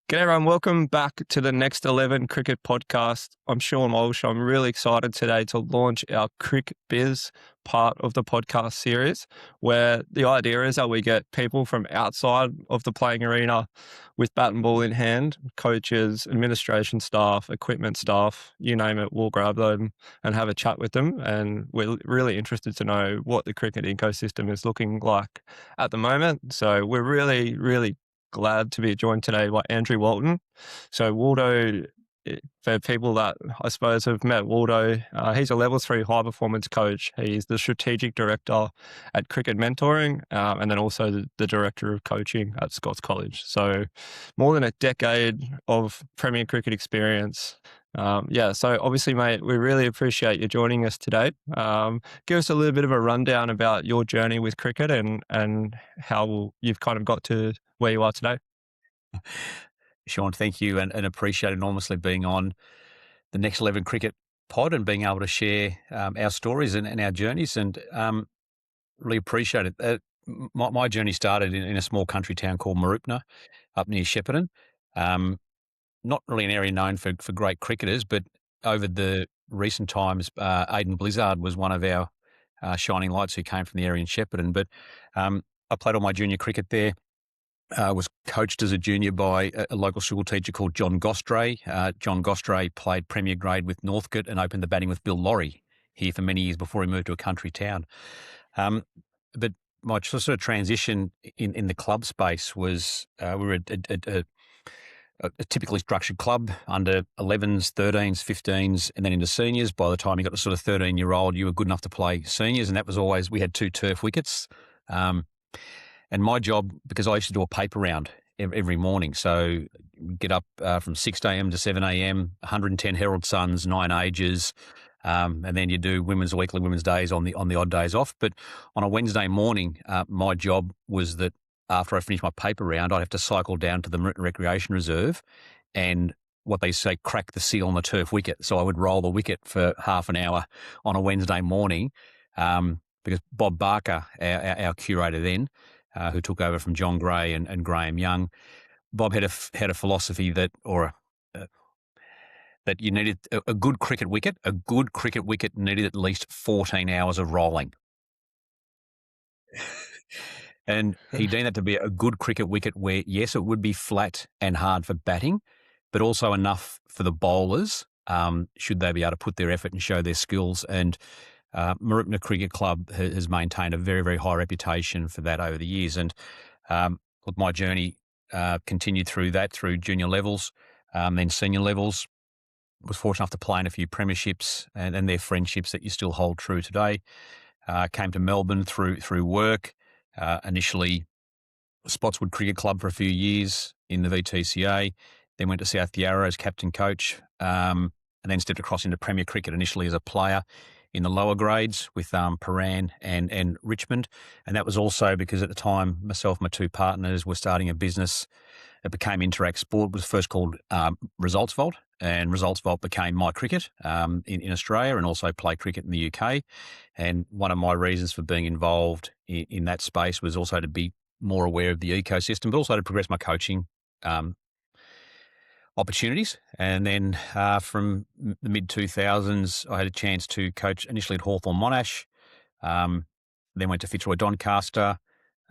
G'day everyone, welcome back to the Next 11 Cricket Podcast. I'm Sean Walsh. I'm really excited today to launch our CricBiz part of the podcast series, where the idea is that we get people from outside of the playing arena with bat and ball in hand, coaches, administration staff, equipment staff, you name it, we'll grab them and have a chat with them. And we're really interested to know what the cricket ecosystem is looking like at the moment. So we're really glad to be joined today by Andrew Walton. So Waldo, for people that I suppose have met Waldo, he's a level 3 high performance coach. He's the strategic director at Cricket Mentoring, and then also the director of coaching at Scots College. So more than a decade of Premier Cricket experience. So obviously, mate, we really appreciate you joining us today. Give us a little bit of a rundown about your journey with cricket and how you've kind of got to where you are today. Sean, thank you and appreciate enormously being on the Next 11 Cricket pod and being able to share our stories and our journeys, and really appreciate it. My journey started in a small country town called Mooroopna up near Shepparton. Not really an area known for great cricketers, but over the recent times, Aidan Blizzard was one of our shining lights who came from the area in Shepparton. But I played all my junior cricket there. Was coached as a junior by a local school teacher called John Gostray. John Gostray played Premier Grade with Northcote and opened the batting with Bill Laurie here for many years before he moved to a country town. But my sort of transition in the club space was we were a typically structured club under 11s, 13s, 15s, and then into seniors. By the time you got to sort of 13-year-old, you were good enough to play seniors, and that was always, we had 2 turf wickets. And my job, because I used to do a paper round every morning, so get up from 6 a.m. to 7 a.m., 110 Herald Suns, 9 ages, and then you do women's weekly, women's days on the odd days off. But on a Wednesday morning, my job was that after I finished my paper round, I'd have to cycle down to the Mooroopna Recreation Reserve and what they say, crack the seal on the turf wicket. So I would roll the wicket for half an hour on a Wednesday morning because Bob Barker, our curator then, who took over from John Gray and Graham Young, Bob had a philosophy that you needed a good cricket wicket. A good cricket wicket needed at least 14 hours of rolling. And he deemed that to be a good cricket wicket where, yes, it would be flat and hard for batting, but also enough for the bowlers, should they be able to put their effort and show their skills. And Mooroopna Cricket Club has maintained a very, very high reputation for that over the years. And look, my journey continued through junior levels, then senior levels. Was fortunate enough to play in a few premierships and their friendships that you still hold true today. Came to Melbourne through work. Initially, Spotswood Cricket Club for a few years in the VTCA. Then went to South Yarra as captain coach, and then stepped across into Premier Cricket initially as a player in the lower grades with Paran and Richmond. And that was also because at the time, myself and my 2 partners were starting a business that became Interact Sport. It was first called Results Vault, and Results Vault became My Cricket in Australia and also Play Cricket in the UK. And one of my reasons for being involved in that space was also to be more aware of the ecosystem, but also to progress my coaching opportunities. And then from the mid-2000s, I had a chance to coach initially at Hawthorn Monash, then went to Fitzroy Doncaster,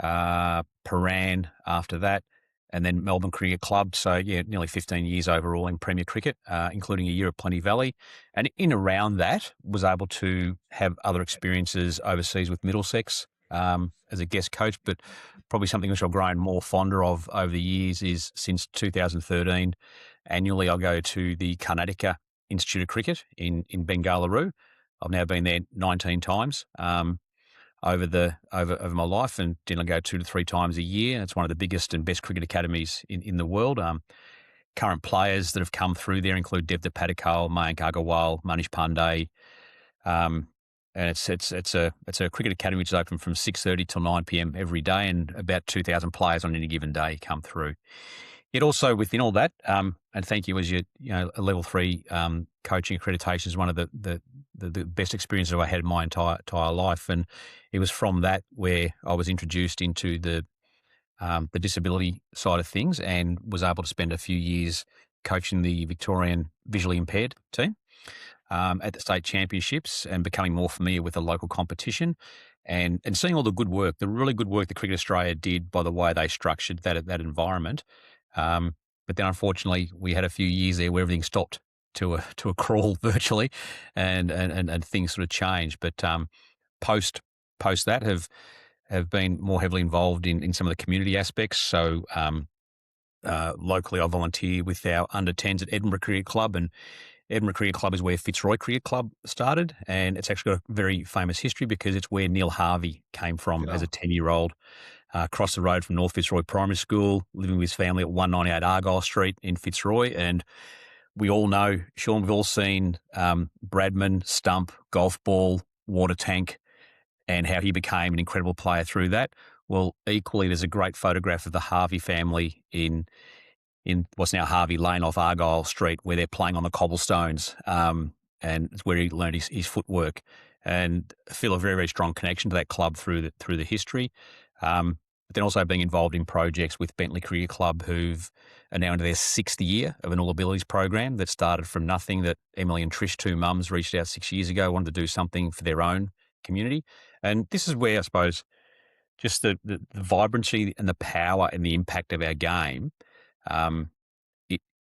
Paran after that, and then Melbourne Cricket Club. So, yeah, nearly 15 years overall in Premier Cricket, including a year at Plenty Valley. And in around that, was able to have other experiences overseas with Middlesex as a guest coach, but probably something which I've grown more fonder of over the years is since 2013, annually I'll go to the Karnataka Institute of Cricket in Bengaluru. I've now been there 19 times over my life, and generally go 2 to 3 times a year. It's one of the biggest and best cricket academies in the world. Current players that have come through there include Devda Padikal, Mayank Agarwal, Manish Pandey, and it's a cricket academy which is open from 6:30 till 9 p.m. every day, and about 2,000 players on any given day come through. Yet also within all that, and thank you, as a level 3 coaching accreditation is one of the best experiences I had in my entire life, and it was from that where I was introduced into the the disability side of things, and was able to spend a few years coaching the Victorian visually impaired team at the state championships, and becoming more familiar with the local competition, and seeing all the good work, the really good work that Cricket Australia did by the way they structured that environment. But then, unfortunately, we had a few years there where everything stopped to a crawl virtually, and things sort of changed. But post post that have been more heavily involved in some of the community aspects. So locally, I volunteer with our under 10s at Edinburgh Cricket Club, and Edinburgh Cricket Club is where Fitzroy Cricket Club started, and it's actually got a very famous history because it's where Neil Harvey came from as a 10-year-old. Across the road from North Fitzroy Primary School, living with his family at 198 Argyle Street in Fitzroy. And we all know, Sean, we've all seen Bradman, Stump, Golf Ball, Water Tank, and how he became an incredible player through that. Well, equally, there's a great photograph of the Harvey family in what's now Harvey Lane off Argyle Street, where they're playing on the cobblestones, and it's where he learned his footwork. And I feel a very, very strong connection to that club through the history. But then also being involved in projects with Bentley Cricket Club, who've are now into their 6th year of an All Abilities program that started from nothing. That Emily and Trish, two mums, reached out 6 years ago, wanted to do something for their own community. And this is where I suppose just the vibrancy and the power and the impact of our game,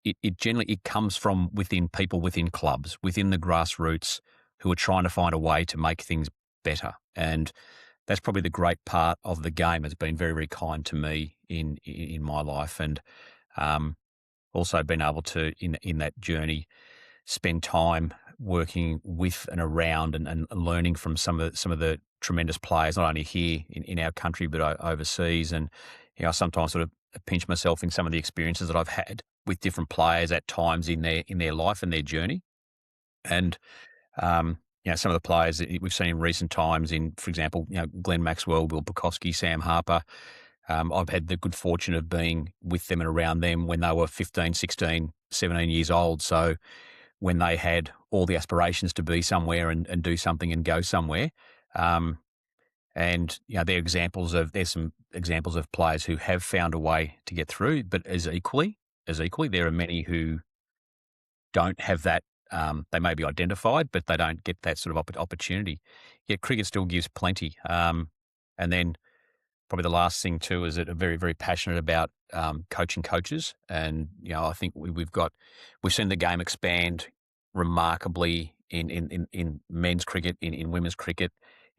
it generally comes from within people, within clubs, within the grassroots, who are trying to find a way to make things better. And that's probably the great part of the game. It's been very, very kind to me in my life, and also been able to in that journey spend time working with and around and learning from some of the tremendous players, not only here in our country but overseas. And I sometimes sort of pinch myself in some of the experiences that I've had with different players at times in their life and their journey. And some of the players that we've seen in recent times, for example, Glenn Maxwell, Will Bukowski, Sam Harper. I've had the good fortune of being with them and around them when they were 15, 16, 17 years old. So when they had all the aspirations to be somewhere and do something and go somewhere. And there's some examples of players who have found a way to get through, but as equally, there are many who don't have that. They may be identified, but they don't get that sort of opportunity. Yet cricket still gives plenty. And then probably the last thing too is that I'm very, very passionate about coaching coaches. And I think we've seen the game expand remarkably in men's cricket, in women's cricket,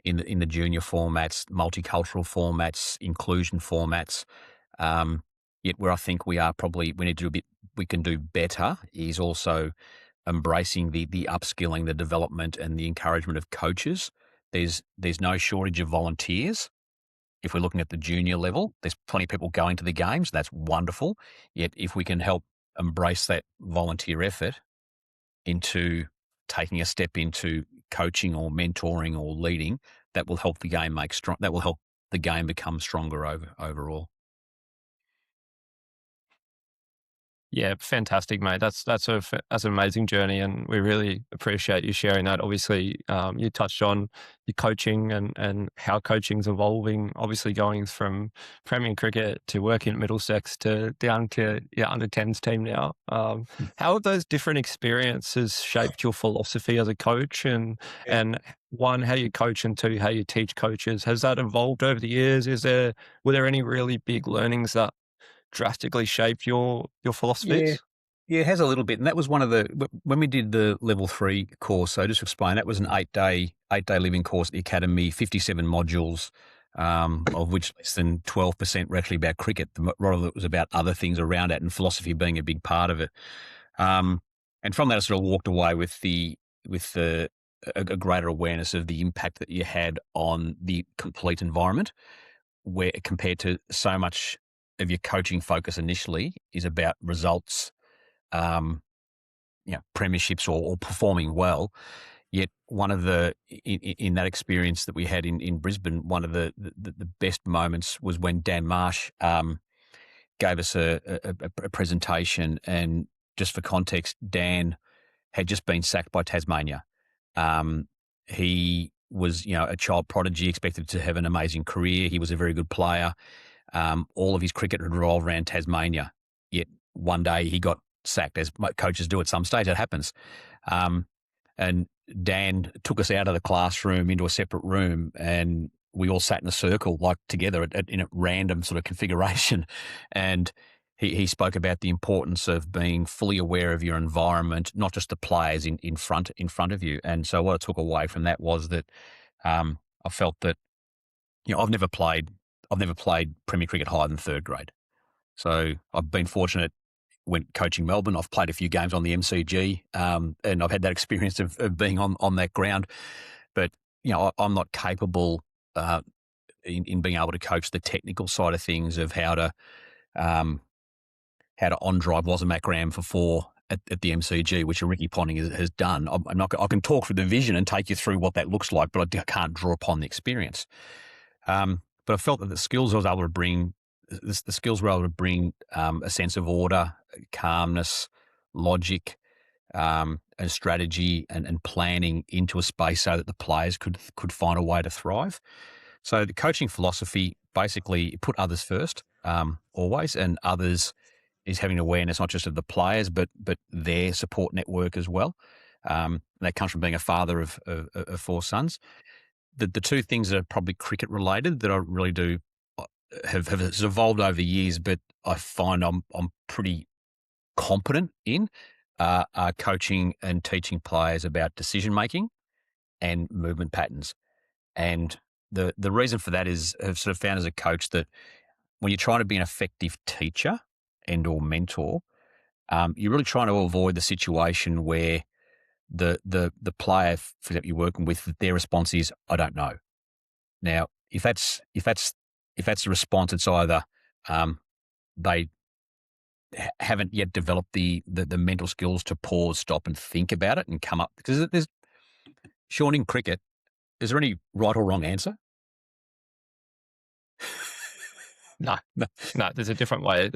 in the junior formats, multicultural formats, inclusion formats. Yet where I think we can do better is also embracing the upskilling, the development, and the encouragement of coaches. There's no shortage of volunteers. If we're looking at the junior level, there's plenty of people going to the games. That's wonderful. Yet if we can help embrace that volunteer effort into taking a step into coaching or mentoring or leading, that will help the game that will help the game become stronger overall. Yeah, fantastic, mate. That's an amazing journey, and we really appreciate you sharing that. Obviously, you touched on your coaching and how coaching's evolving. Obviously, going from Premier Cricket to working at Middlesex to down to your under 10s team now. How have those different experiences shaped your philosophy as a coach, and one, how you coach, and two, how you teach coaches? Has that evolved over the years? Were there any really big learnings that drastically shaped your philosophies? Yeah, it has a little bit. And that was when we did the level 3 course. So just to explain, that was an 8-day living course at the academy, 57 modules, of which less than 12% were actually about cricket. A lot of it was about other things around it, and philosophy being a big part of it. And from that, I sort of walked away with a greater awareness of the impact that you had on the complete environment, where compared to so much of your coaching focus initially is about results, premierships or performing well. Yet one of in that experience that we had in Brisbane, one of the best moments was when Dan Marsh gave us a presentation. And just for context, Dan had just been sacked by Tasmania. He was, a child prodigy, expected to have an amazing career. He was a very good player. All of his cricket had revolved around Tasmania. Yet one day he got sacked, as coaches do at some stage. That happens. And Dan took us out of the classroom into a separate room, and we all sat in a circle, like together in a random sort of configuration. And he spoke about the importance of being fully aware of your environment, not just the players in front of you. And so what I took away from that was that I felt that, I've never played Premier cricket higher than third grade. So I've been fortunate when coaching Melbourne. I've played a few games on the MCG, and I've had that experience of being on that ground. But I'm not capable in being able to coach the technical side of things, of how to on drive Wasamac for 4 at the MCG, which Ricky Ponting has done. I can talk through the vision and take you through what that looks like, but I can't draw upon the experience. But I felt that the skills were able to bring a sense of order, calmness, logic, and strategy and planning into a space so that the players could find a way to thrive. So the coaching philosophy basically put others first, always, and others is having awareness not just of the players but their support network as well. That comes from being a father of 4 sons. The two things that are probably cricket related that I really do have evolved over the years, but I find I'm pretty competent in are coaching and teaching players about decision making and movement patterns. And the reason for that is I've sort of found as a coach that when you're trying to be an effective teacher and or mentor, you're really trying to avoid the situation where the player, for example, you're working with, their response is, "I don't know." Now, if that's the response, it's either they haven't yet developed the mental skills to pause, stop, and think about it and come up. Because there's, Sean, in cricket, is there any right or wrong answer? No, there's a different way.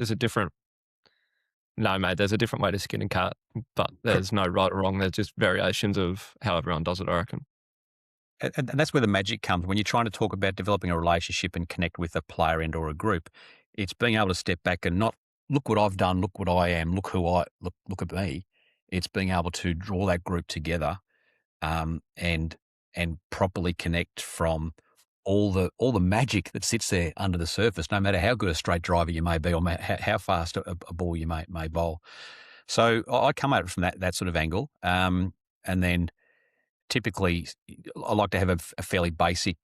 No, mate, there's a different way to skin a cat, but there's no right or wrong. There's just variations of how everyone does it, I reckon. And that's where the magic comes. When you're trying to talk about developing a relationship and connect with a player and or a group, it's being able to step back and not look what I've done, look what I am, look at me. It's being able to draw that group together, and properly connect from all the magic that sits there under the surface, no matter how good a straight driver you may be or how fast a ball you may bowl. So I come at it from that sort of angle, and then typically I like to have a fairly basic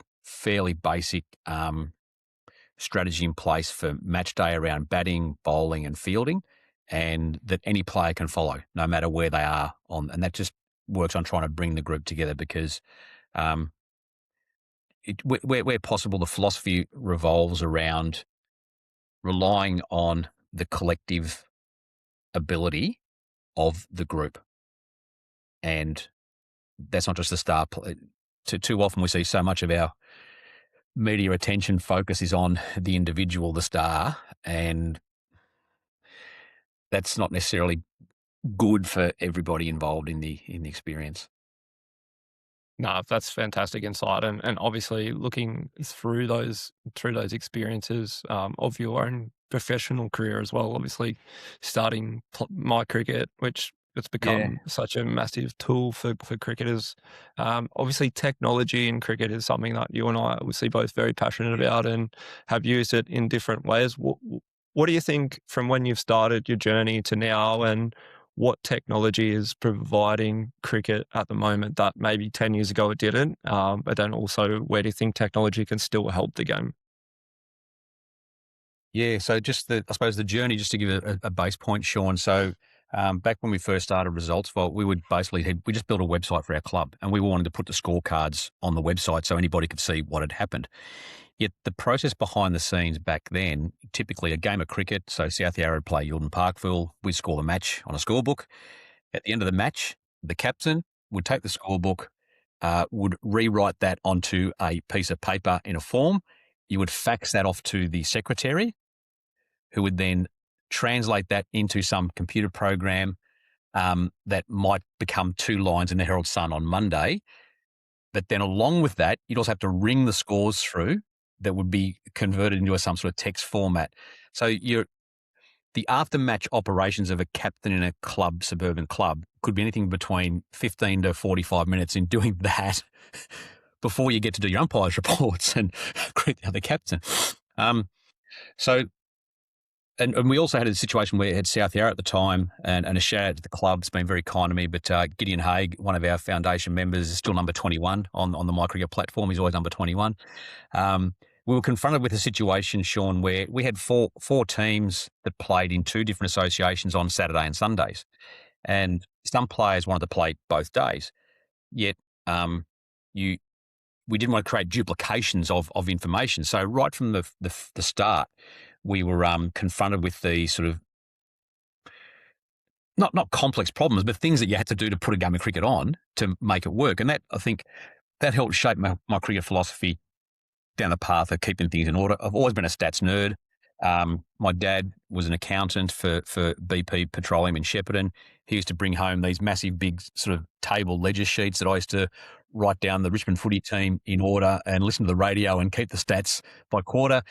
strategy in place for match day around batting, bowling, and fielding, and that any player can follow, no matter where they are on, and that just works on trying to bring the group together because. Where possible, the philosophy revolves around relying on the collective ability of the group. And that's not just the star play. Too often we see so much of our media attention focus is on the individual, the star, and that's not necessarily good for everybody involved in the experience. No, that's fantastic insight, and obviously looking through those experiences of your own professional career as well. Obviously, starting my cricket, which it's become such a massive tool for cricketers. Obviously, technology in cricket is something that you and I are obviously both very passionate about and have used it in different ways. What do you think from when you've started your journey to now, and what technology is providing cricket at the moment that maybe 10 years ago it didn't? But then also, where do you think technology can still help the game? Yeah, so just I suppose the journey, just to give a base point, Sean. So back when we first started Results Vault, we just built a website for our club, and we wanted to put the scorecards on the website so anybody could see what had happened. Yet the process behind the scenes back then, typically a game of cricket, so South Yarra would play Walton Parkville, we'd score the match on a scorebook. At the end of the match, the captain would take the scorebook, would rewrite that onto a piece of paper in a form. You would fax that off to the secretary, who would then translate that into some computer program that might become 2 lines in the Herald Sun on Monday. But then along with that, you'd also have to ring the scores through that would be converted into some sort of text format. So the after-match operations of a captain in a suburban club, could be anything between 15 to 45 minutes in doing that before you get to do your umpires reports and greet the other captain. So, and we also had a situation where we had South Yarra at the time, and a shout out to the club. It's been very kind to me, but Gideon Haig, one of our foundation members, is still number 21 on the MyCricket platform. He's always number 21. We were confronted with a situation, Sean, where we had four teams that played in two different associations on Saturday and Sundays. And some players wanted to play both days. Yet we didn't want to create duplications of information. So right from the start, we were confronted with the sort of not complex problems, but things that you had to do to put a game of cricket on to make it work. And that, I think, that helped shape my cricket philosophy down the path of keeping things in order. I've always been a stats nerd. My dad was an accountant for BP Petroleum in Shepparton. He used to bring home these massive, big sort of table ledger sheets that I used to write down the Richmond footy team in order and listen to the radio and keep the stats by quarter.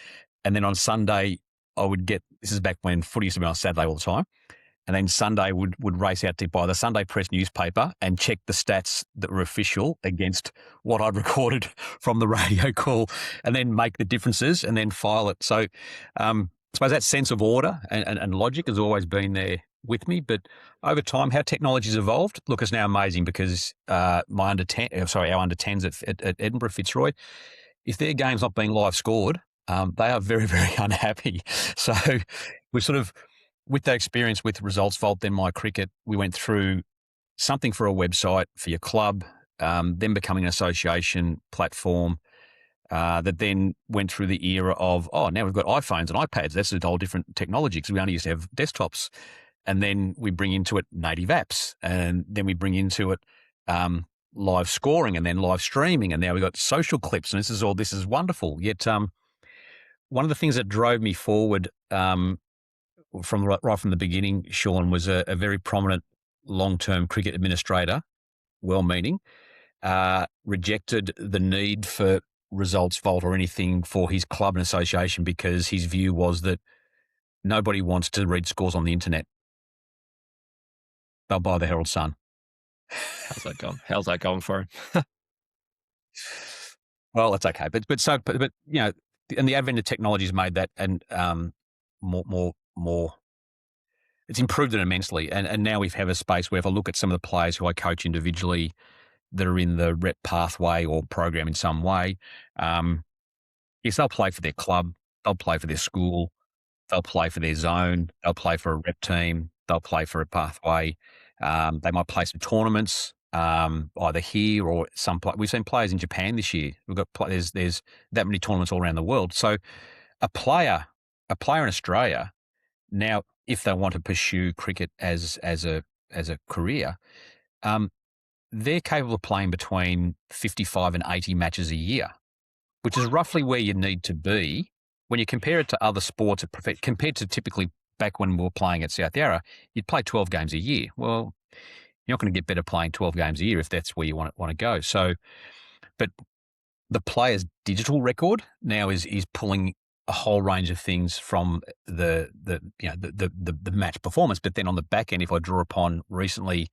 And then on Sunday, I would this is back when footy used to be on Saturday all the time. And then Sunday would race out to buy the Sunday Press newspaper and check the stats that were official against what I'd recorded from the radio call, and then make the differences and then file it. So I suppose that sense of order and logic has always been there with me. But over time, how technology's evolved, look, it's now amazing because our under 10s at Edinburgh Fitzroy, if their game's not being live scored, they are very, very unhappy. So we sort of, with that experience with Results Vault, then MyCricket, we went through something for a website for your club, then becoming an association platform that then went through the era of, now we've got iPhones and iPads. That's a whole different technology because we only used to have desktops. And then we bring into it native apps, and then we bring into it live scoring and then live streaming. And now we've got social clips, and this is wonderful. Yet one of the things that drove me forward right from the beginning, Sean, was a very prominent long-term cricket administrator, well-meaning, rejected the need for Results Vault or anything for his club and association because his view was that nobody wants to read scores on the internet. They'll buy the Herald Sun. How's that going? How's that going for him? Well, that's okay, but you know, and the advent of technology has made that and more. It's improved it immensely, and now we have a space where if I look at some of the players who I coach individually that are in the rep pathway or program in some way, yes, they'll play for their club, they'll play for their school, they'll play for their zone, they'll play for a rep team, they'll play for a pathway. They might play some tournaments, either here or we've seen players in Japan this year. We've got there's that many tournaments all around the world. So a player in Australia now, if they want to pursue cricket as a career, they're capable of playing between 55 and 80 matches a year, which is roughly where you need to be when you compare it to other sports. Compared to typically back when we were playing at South Yarra, you'd play 12 games a year. Well, you're not going to get better playing 12 games a year if that's where you want to go. So, but the player's digital record now is pulling a whole range of things from the match performance. But then on the back end, if I draw upon recently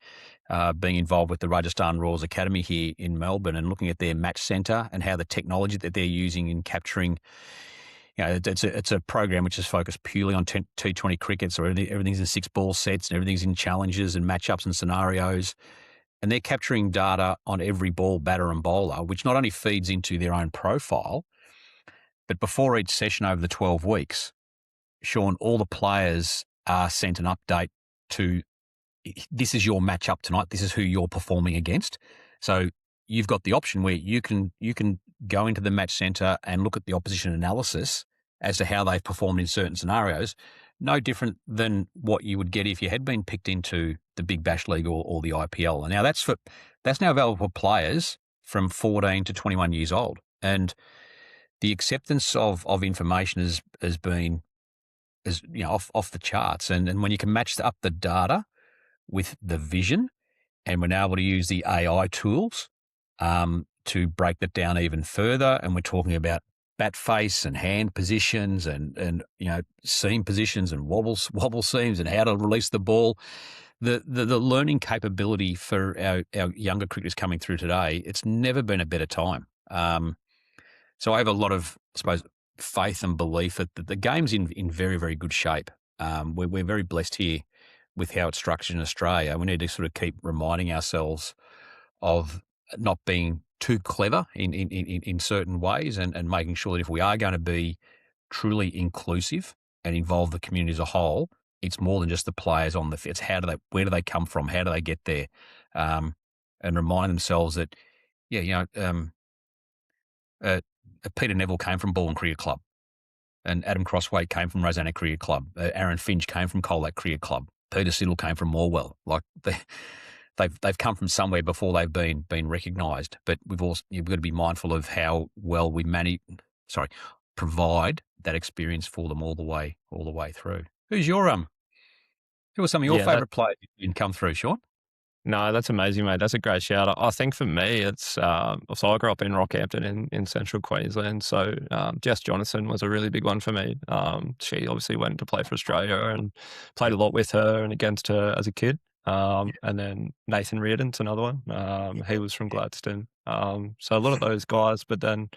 being involved with the Rajasthan Royals Academy here in Melbourne and looking at their match centre and how the technology that they're using in capturing, it's a program which is focused purely on T20 cricket. So everything's in 6-ball sets and everything's in challenges and matchups and scenarios. And they're capturing data on every ball, batter and bowler, which not only feeds into their own profile, but before each session over the 12 weeks, Sean, all the players are sent an update to, this is your matchup tonight. This is who you're performing against. So you've got the option where you can go into the match centre and look at the opposition analysis as to how they've performed in certain scenarios. No different than what you would get if you had been picked into the Big Bash League or the IPL. And now that's now available for players from 14 to 21 years old. And the acceptance of information has been off the charts. And when you can match up the data with the vision, and we're now able to use the AI tools to break that down even further, and we're talking about bat face and hand positions and seam positions and wobble seams and how to release the ball. The learning capability for our younger cricketers coming through today, it's never been a better time. So I have a lot of, I suppose, faith and belief that the game's in very, very good shape. We're very blessed here with how it's structured in Australia. We need to sort of keep reminding ourselves of not being too clever in certain ways and making sure that if we are going to be truly inclusive and involve the community as a whole, it's more than just the players on the field. It's where do they come from? How do they get there? And remind themselves that, Peter Neville came from Baldwin Cricket Club, and Adam Crossway came from Rosanna Cricket Club. Aaron Finch came from Colac Cricket Club. Peter Siddle came from Morwell. Like they've come from somewhere before they've been recognised. But you've got to be mindful of how well we provide that experience for them all the way through. Who are some of your favourite players you can come through, Sean? No, that's amazing, mate. That's a great shout. I think for me, it's so I grew up in Rockhampton in central Queensland. So Jess Jonathan was a really big one for me. She obviously went to play for Australia and played a lot with her and against her as a kid. And then Nathan Reardon's another one. He was from Gladstone. So a lot of those guys, but then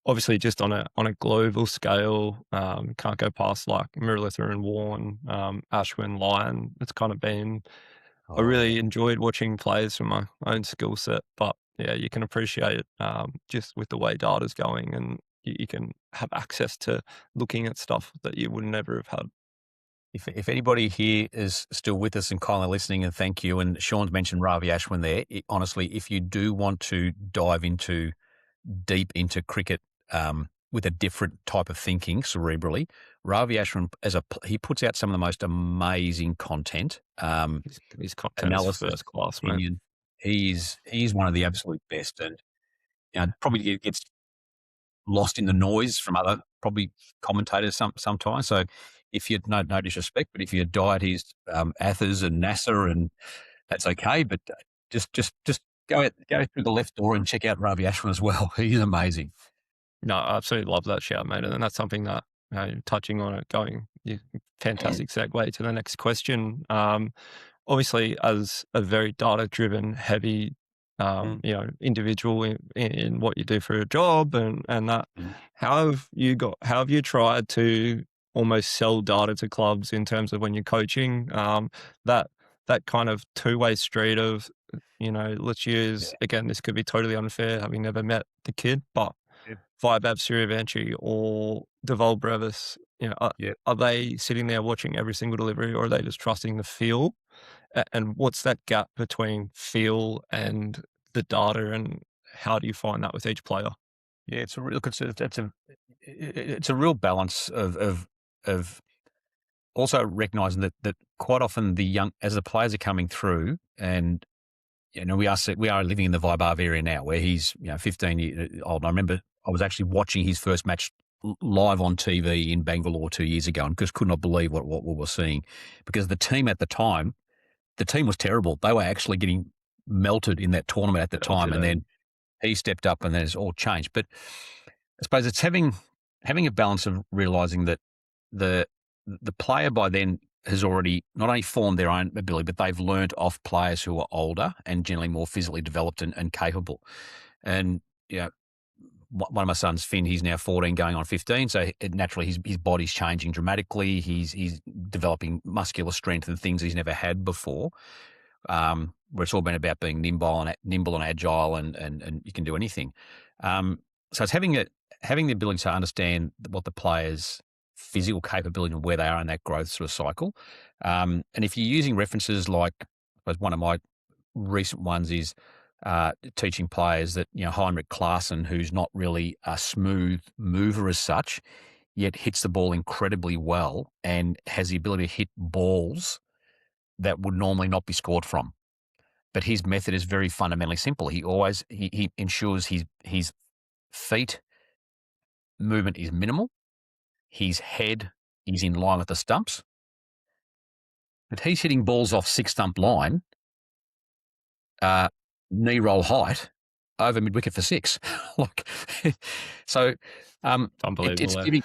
obviously just on a global scale, can't go past like Muralitha and Warren, Ashwin, Lyon. It's kind of been. I really enjoyed watching players from my own skill set, but yeah, you can appreciate it just with the way data's going, and you can have access to looking at stuff that you would never have had. If anybody here is still with us and kindly listening, and thank you, and Sean's mentioned Ravi Ashwin there, honestly, if you do want to dive deep into cricket with a different type of thinking cerebrally, Ravi Ashwin, he puts out some of the most amazing content. His content analysis, is first class, man. He's one of the absolute best, and probably gets lost in the noise from other probably commentators sometimes. So if you no disrespect, but if you diet his Athers and NASA, and that's okay, but just go through the left door and check out Ravi Ashwin as well. He's amazing. No, I absolutely love that shout, mate. And that's something that, touching on it, fantastic segue to the next question. Obviously, as a very data-driven, heavy, individual in what you do for a job and that, how have you tried to almost sell data to clubs in terms of when you're coaching, that kind of two-way street of, let's use, again, this could be totally unfair having never met the kid, but Vaibhav Suryavanshi or Deval Brevis, are they sitting there watching every single delivery, or are they just trusting the feel? And what's that gap between feel and the data, and how do you find that with each player? Yeah, it's a real balance of also recognizing that quite often as the players are coming through, and we are living in the Vaibhav area now, where he's 15 years old. And I remember I was actually watching his first match live on TV in Bangalore 2 years ago, and just could not believe what we were seeing, because the team at the time, the team was terrible. They were actually getting melted in that tournament at the time, and then he stepped up, and then it's all changed. But I suppose it's having a balance of realizing that the player by then has already not only formed their own ability, but they've learnt off players who are older and generally more physically developed and capable. And one of my sons, Finn, he's now 14 going on 15. So naturally his body's changing dramatically. He's developing muscular strength and things he's never had before. Where it's all been about being nimble and agile and you can do anything. So it's having the ability to understand what the player's physical capability and where they are in that growth sort of cycle. And if you're using references like, I suppose one of my recent ones is teaching players that, Heinrich Klaassen, who's not really a smooth mover as such, yet hits the ball incredibly well and has the ability to hit balls that would normally not be scored from. But his method is very fundamentally simple. He ensures his feet movement is minimal. His head is in line with the stumps. But he's hitting balls off 6-stump line, knee roll height, over mid-wicket for 6. So It's unbelievable.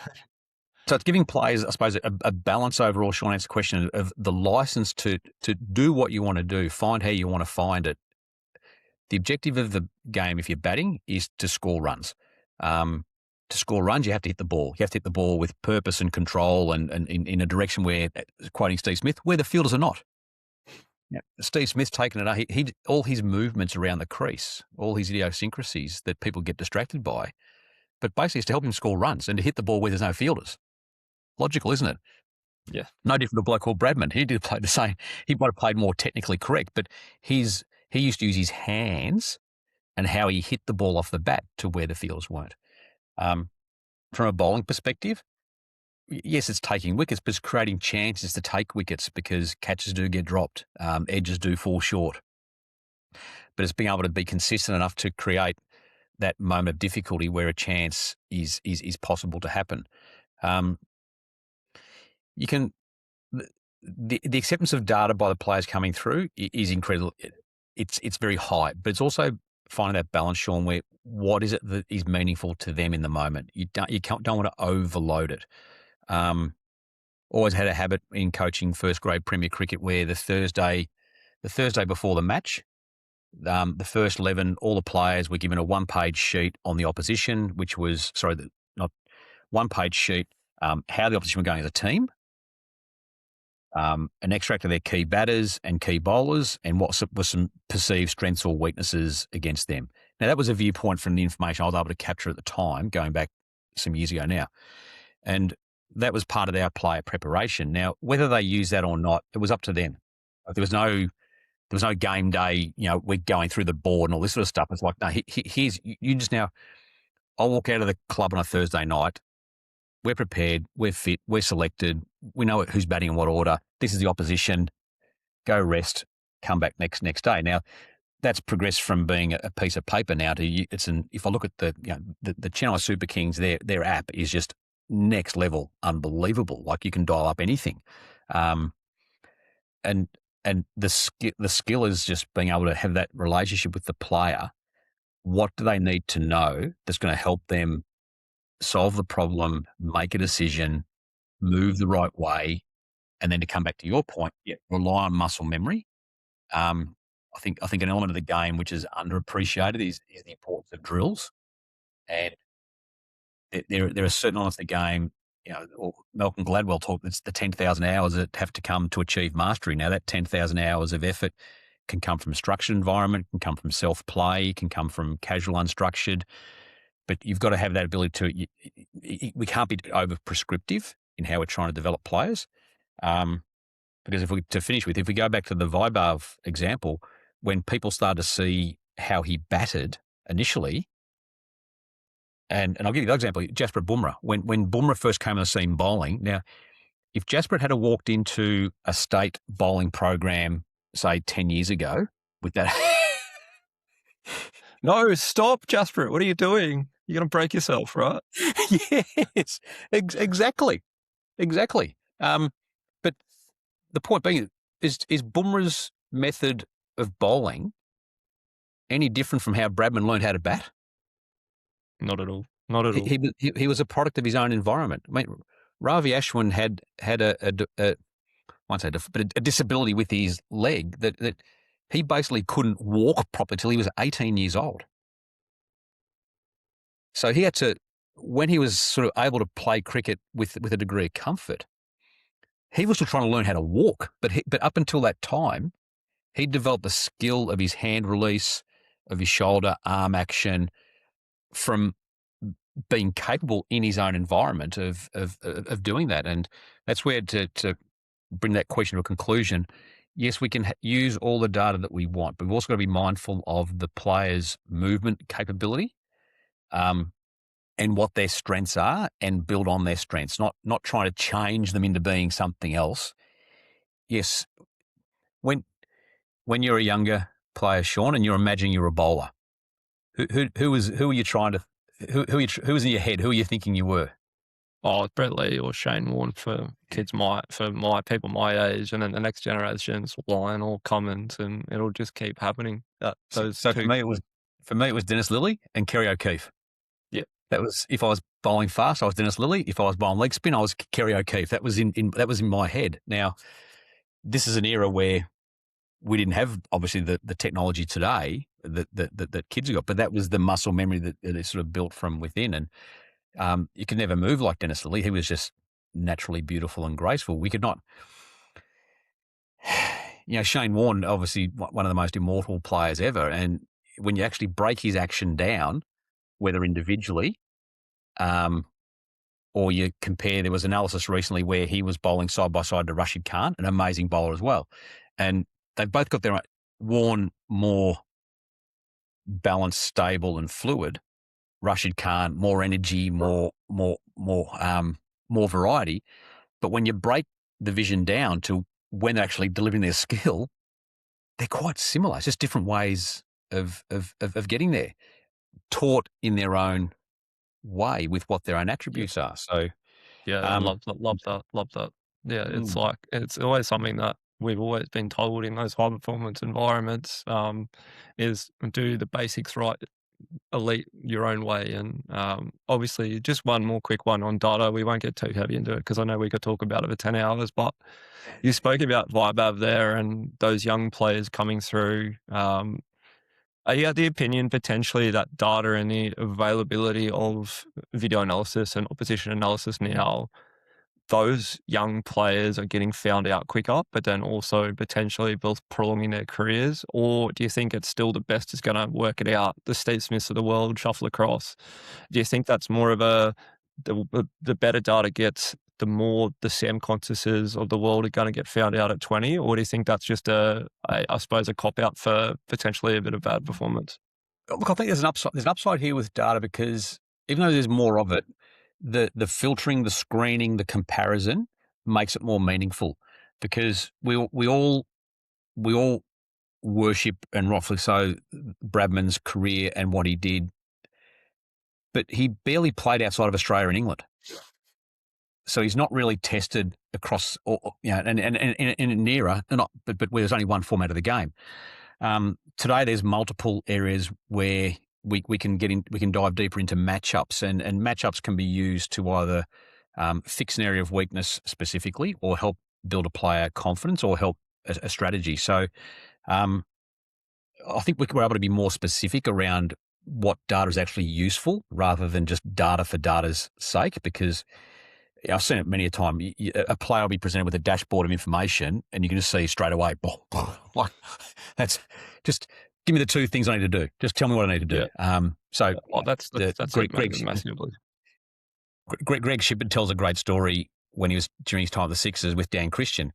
It's giving players, I suppose, a balance overall. Sean answered the question of the license to do what you want to do, find how you want to find it. The objective of the game, if you're batting, is to score runs. To score runs, you have to hit the ball. You have to hit the ball with purpose and control, and in a direction where, quoting Steve Smith, where the fielders are not. Yeah. Steve Smith's taken it. He all his movements around the crease, all his idiosyncrasies that people get distracted by, but basically it's to help him score runs and to hit the ball where there's no fielders. Logical, isn't it? Yeah. No different to a bloke called Bradman. He did play the same. He might have played more technically correct, but he used to use his hands and how he hit the ball off the bat to where the fielders weren't. From a bowling perspective, yes, it's taking wickets, but it's creating chances to take wickets because catches do get dropped, edges do fall short. But it's being able to be consistent enough to create that moment of difficulty where a chance is possible to happen. You can the acceptance of data by the players coming through is incredible. It's very high, but it's also finding that balance, Sean, where what is it that is meaningful to them in the moment. You don't want to overload it. Always had a habit in coaching first grade Premier Cricket where the Thursday before the match, the first 11, all the players were given a one-page sheet on the opposition, which was not one-page sheet, how the opposition were going as a team. An extract of their key batters and key bowlers and what were some perceived strengths or weaknesses against them. Now, that was a viewpoint from the information I was able to capture at the time, going back some years ago now. And that was part of our player preparation. Now, whether they use that or not, it was up to them. There was no game day, we're going through the board and all this sort of stuff. It's like, no, here's, you just now, I'll walk out of the club on a Thursday night. We're prepared, we're fit, we're selected, we know who's batting in what order. This is the opposition. Go rest, come back next day. Now, that's progressed from being a piece of paper now to if I look at the Chennai Super Kings, their app is just next level, unbelievable. Like you can dial up anything, and the skill is just being able to have that relationship with the player. What do they need to know that's going to help them solve the problem, make a decision, move the right way, and then to come back to your point, rely on muscle memory. I think an element of the game which is underappreciated is the importance of drills, and there are certain elements of the game. Malcolm Gladwell talked. It's the 10,000 hours that have to come to achieve mastery. Now, that 10,000 hours of effort can come from a structured environment, can come from self-play, can come from casual, unstructured. But you've got to have that ability to. We can't be over prescriptive in how we're trying to develop players, because if we go back to the Vaibhav example, when people start to see how he batted initially, and I'll give you the example, Jasprit Bumrah. When Bumrah first came on the scene bowling, now if Jasprit had walked into a state bowling program, say 10 years ago, with that. No, stop, Jasprit. What are you doing? You're going to break yourself, right? Yes, exactly. But the point being is Bumrah's method of bowling any different from how Bradman learned how to bat? Not at all. Not at all. He was a product of his own environment. I mean, Ravi Ashwin had a disability with his leg that he basically couldn't walk properly till he was 18 years old. So he had to, when he was sort of able to play cricket with a degree of comfort, he was still trying to learn how to walk. But up until that time, he developed the skill of his hand release, of his shoulder, arm action, from being capable in his own environment of doing that. And that's where to bring that question to a conclusion. Yes, we can use all the data that we want, but we've also got to be mindful of the player's movement capability, and what their strengths are, and build on their strengths, not trying to change them into being something else. Yes, when you're a younger player, Sean, and you're imagining you're a bowler, who are you trying to who was in your head? Who are you thinking you were? Oh, Brett Lee or Shane Warne for my people my age, and then the next generation's Lionel Cummins, and it'll just keep happening. So for me, it was Dennis Lilly and Kerry O'Keefe. Yeah, That was if I was bowling fast, I was Dennis Lilly. If I was bowling leg spin, I was Kerry O'Keefe. That was in my head. Now, this is an era where we didn't have obviously the technology today that kids have got, but that was the muscle memory that is sort of built from within. And you could never move like Dennis Lilly. He was just naturally beautiful and graceful. We could not. Shane Warne, obviously one of the most immortal players ever, and when you actually break his action down, whether individually, or you compare, there was analysis recently where he was bowling side by side to Rashid Khan, an amazing bowler as well. And they've both got their own. Warne more balanced, stable and fluid. Rashid Khan, more energy, more variety. But when you break the vision down to when they're actually delivering their skill, they're quite similar. It's just different ways of getting there, taught in their own way with what their own attributes are. So yeah, I love that. Yeah, it's always something that we've always been told in those high performance environments, is do the basics right, elite your own way. And obviously, just one more quick one on data. We won't get too heavy into it because I know we could talk about it for 10 hours, but you spoke about Vibe there and those young players coming through. Are you of the opinion potentially that data and the availability of video analysis and opposition analysis now, those young players are getting found out quicker, but then also potentially both prolonging their careers? Or do you think it's still the best is going to work it out? The Steve Smiths of the world shuffle across. Do you think that's more of the better data gets, the more the Sam Contises of the world are going to get found out at 20? Or do you think that's just I suppose, a cop out for potentially a bit of bad performance? Look, I think there's an upside. There's an upside here with data because even though there's more of it, the filtering, the screening, the comparison makes it more meaningful because we all worship, and rightfully so, Bradman's career and what he did, but he barely played outside of Australia and England. So he's not really tested across, and in an era, but where there's only one format of the game. Today, there's multiple areas where we can get in, we can dive deeper into matchups, and matchups can be used to either fix an area of weakness specifically, or help build a player confidence, or help a strategy. So, I think we're able to be more specific around what data is actually useful rather than just data for data's sake, because I've seen it many a time. A player will be presented with a dashboard of information and you can just see straight away, like, that's just give me the two things I need to do. Just tell me what I need to do. Yeah. That's massively. Greg Shippard tells a great story when he was during his time at the Sixers with Dan Christian,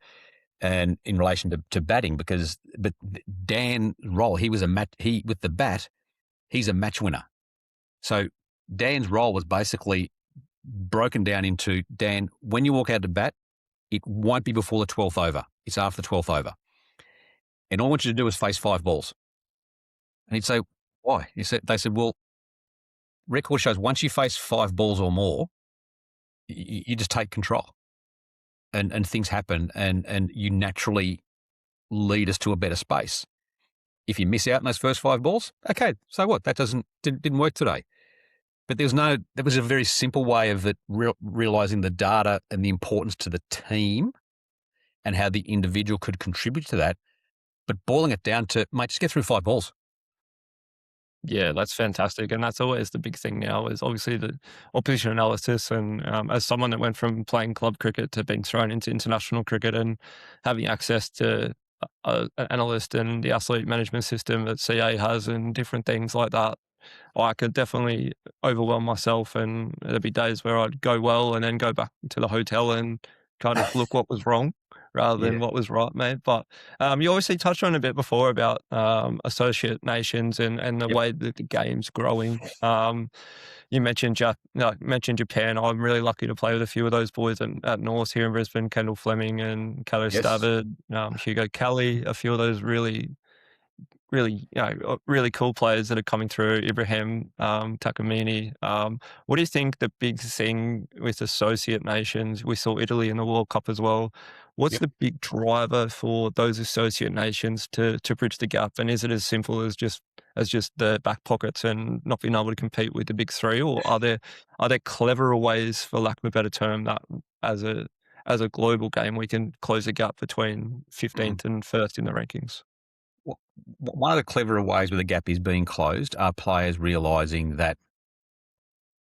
and in relation to batting, but Dan's role, with the bat, he's a match winner. So Dan's role was basically broken down into, Dan, when you walk out to bat, it won't be before the 12th over. It's after the 12th over. And all I want you to do is face 5 balls. And he'd say, why? They said, well, record shows once you face 5 balls or more, you just take control. And things happen, and you naturally lead us to a better space. If you miss out on those first 5 balls, okay, so what? That didn't work today. But there was a very simple way of it, realizing the data and the importance to the team and how the individual could contribute to that, but boiling it down to, mate, just get through 5 balls. Yeah, that's fantastic. And that's always the big thing now, is obviously the opposition analysis. And as someone that went from playing club cricket to being thrown into international cricket and having access to an analyst and the athlete management system that CA has and different things like that, I could definitely overwhelm myself, and there'd be days where I'd go well and then go back to the hotel and kind of look what was wrong rather than what was right, mate. But you obviously touched on a bit before about associate nations and the way that the game's growing. You mentioned Japan. I'm really lucky to play with a few of those boys at North here in Brisbane, Kendall Fleming and Kato Stafford, Hugo Kelly, a few of those really really, really cool players that are coming through. Ibrahim, Takamini. What do you think the big thing with associate nations? We saw Italy in the World Cup as well. What's Yep. the big driver for those associate nations to bridge the gap? And is it as simple as just the back pockets and not being able to compete with the big three, or are there cleverer ways, for lack of a better term, that as a global game we can close the gap between 15th and first in the rankings? Wh- One of the cleverer ways where the gap is being closed are players realising that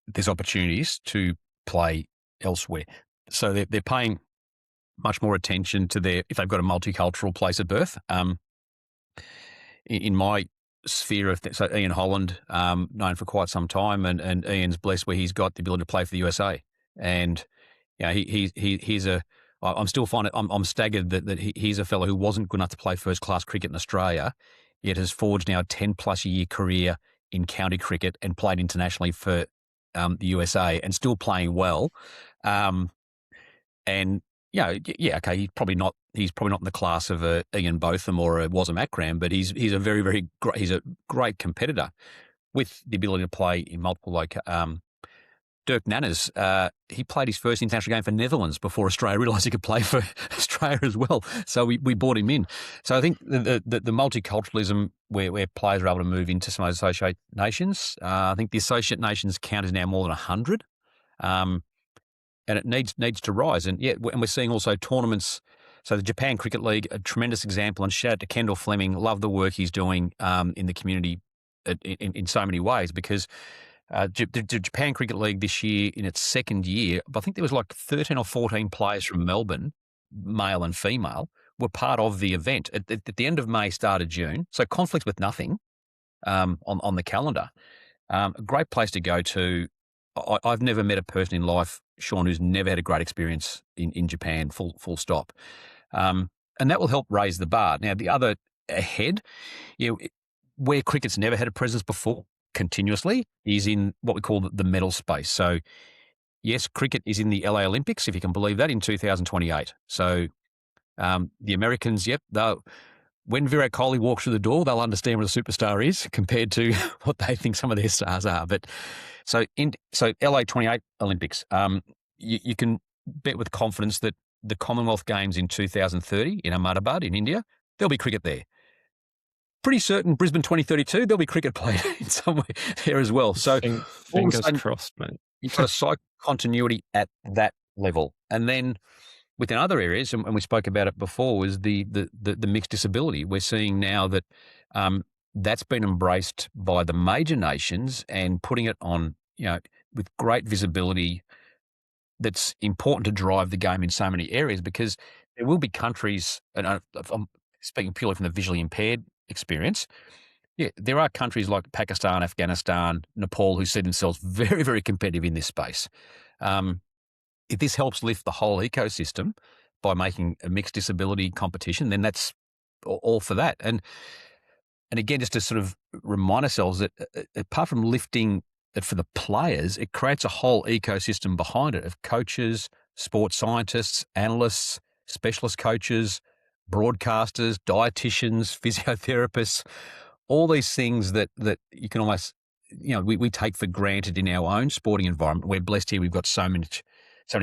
there's opportunities to play elsewhere. So they're paying much more attention to if they've got a multicultural place of birth. In my sphere of so Ian Holland, known for quite some time, and Ian's blessed where he's got the ability to play for the USA. And he's a. I'm still finding I'm staggered that he's a fellow who wasn't good enough to play first class cricket in Australia, yet has forged now a 10+ year career in county cricket and played internationally for the USA and still playing well. And okay, he's probably not in the class of a Ian Botham or a Wasm Akram, but he's a very, very he's a great competitor with the ability to play in multiple Dirk Nanners, he played his first international game for Netherlands before Australia realised he could play for Australia as well. So we brought him in. So I think the multiculturalism where players are able to move into some of those associate nations, I think the associate nations count is now more than 100. And it needs to rise. And we're seeing also tournaments. So the Japan Cricket League, a tremendous example, and shout out to Kendall Fleming, love the work he's doing in the community in so many ways, because the Japan Cricket League this year, in its second year, I think there was like 13 or 14 players from Melbourne, male and female, were part of the event at the end of May, start of June. So conflict with nothing on the calendar. A great place to go to. I've never met a person in life, Sean, who's never had a great experience in Japan, full stop. And that will help raise the bar. Now, the other ahead, where cricket's never had a presence before, continuously, is in what we call the medal space. So, yes, cricket is in the LA Olympics, if you can believe that, in 2028. So, the Americans, when Virat Kohli walks through the door, they'll understand what a superstar is compared to what they think some of their stars are. But so LA 28 Olympics, you can bet with confidence that the Commonwealth Games in 2030 in Ahmedabad in India, there'll be cricket there. Pretty certain Brisbane 2032, there'll be cricket played in somewhere there as well. So fingers crossed, mate. You've got a cycle continuity at that level. And then within other areas, and we spoke about it before, was the mixed disability. We're seeing now that that's been embraced by the major nations and putting it on, with great visibility. That's important to drive the game in so many areas, because there will be countries, and I'm speaking purely from the visually impaired experience. Yeah, there are countries like Pakistan, Afghanistan, Nepal who see themselves very, very competitive in this space. If this helps lift the whole ecosystem by making a mixed disability competition, then that's all for that. And again, just to sort of remind ourselves that apart from lifting it for the players, it creates a whole ecosystem behind it of coaches, sports scientists, analysts, specialist coaches, broadcasters, dietitians, physiotherapists, all these things that you can almost, we take for granted in our own sporting environment. We're blessed here. We've got so many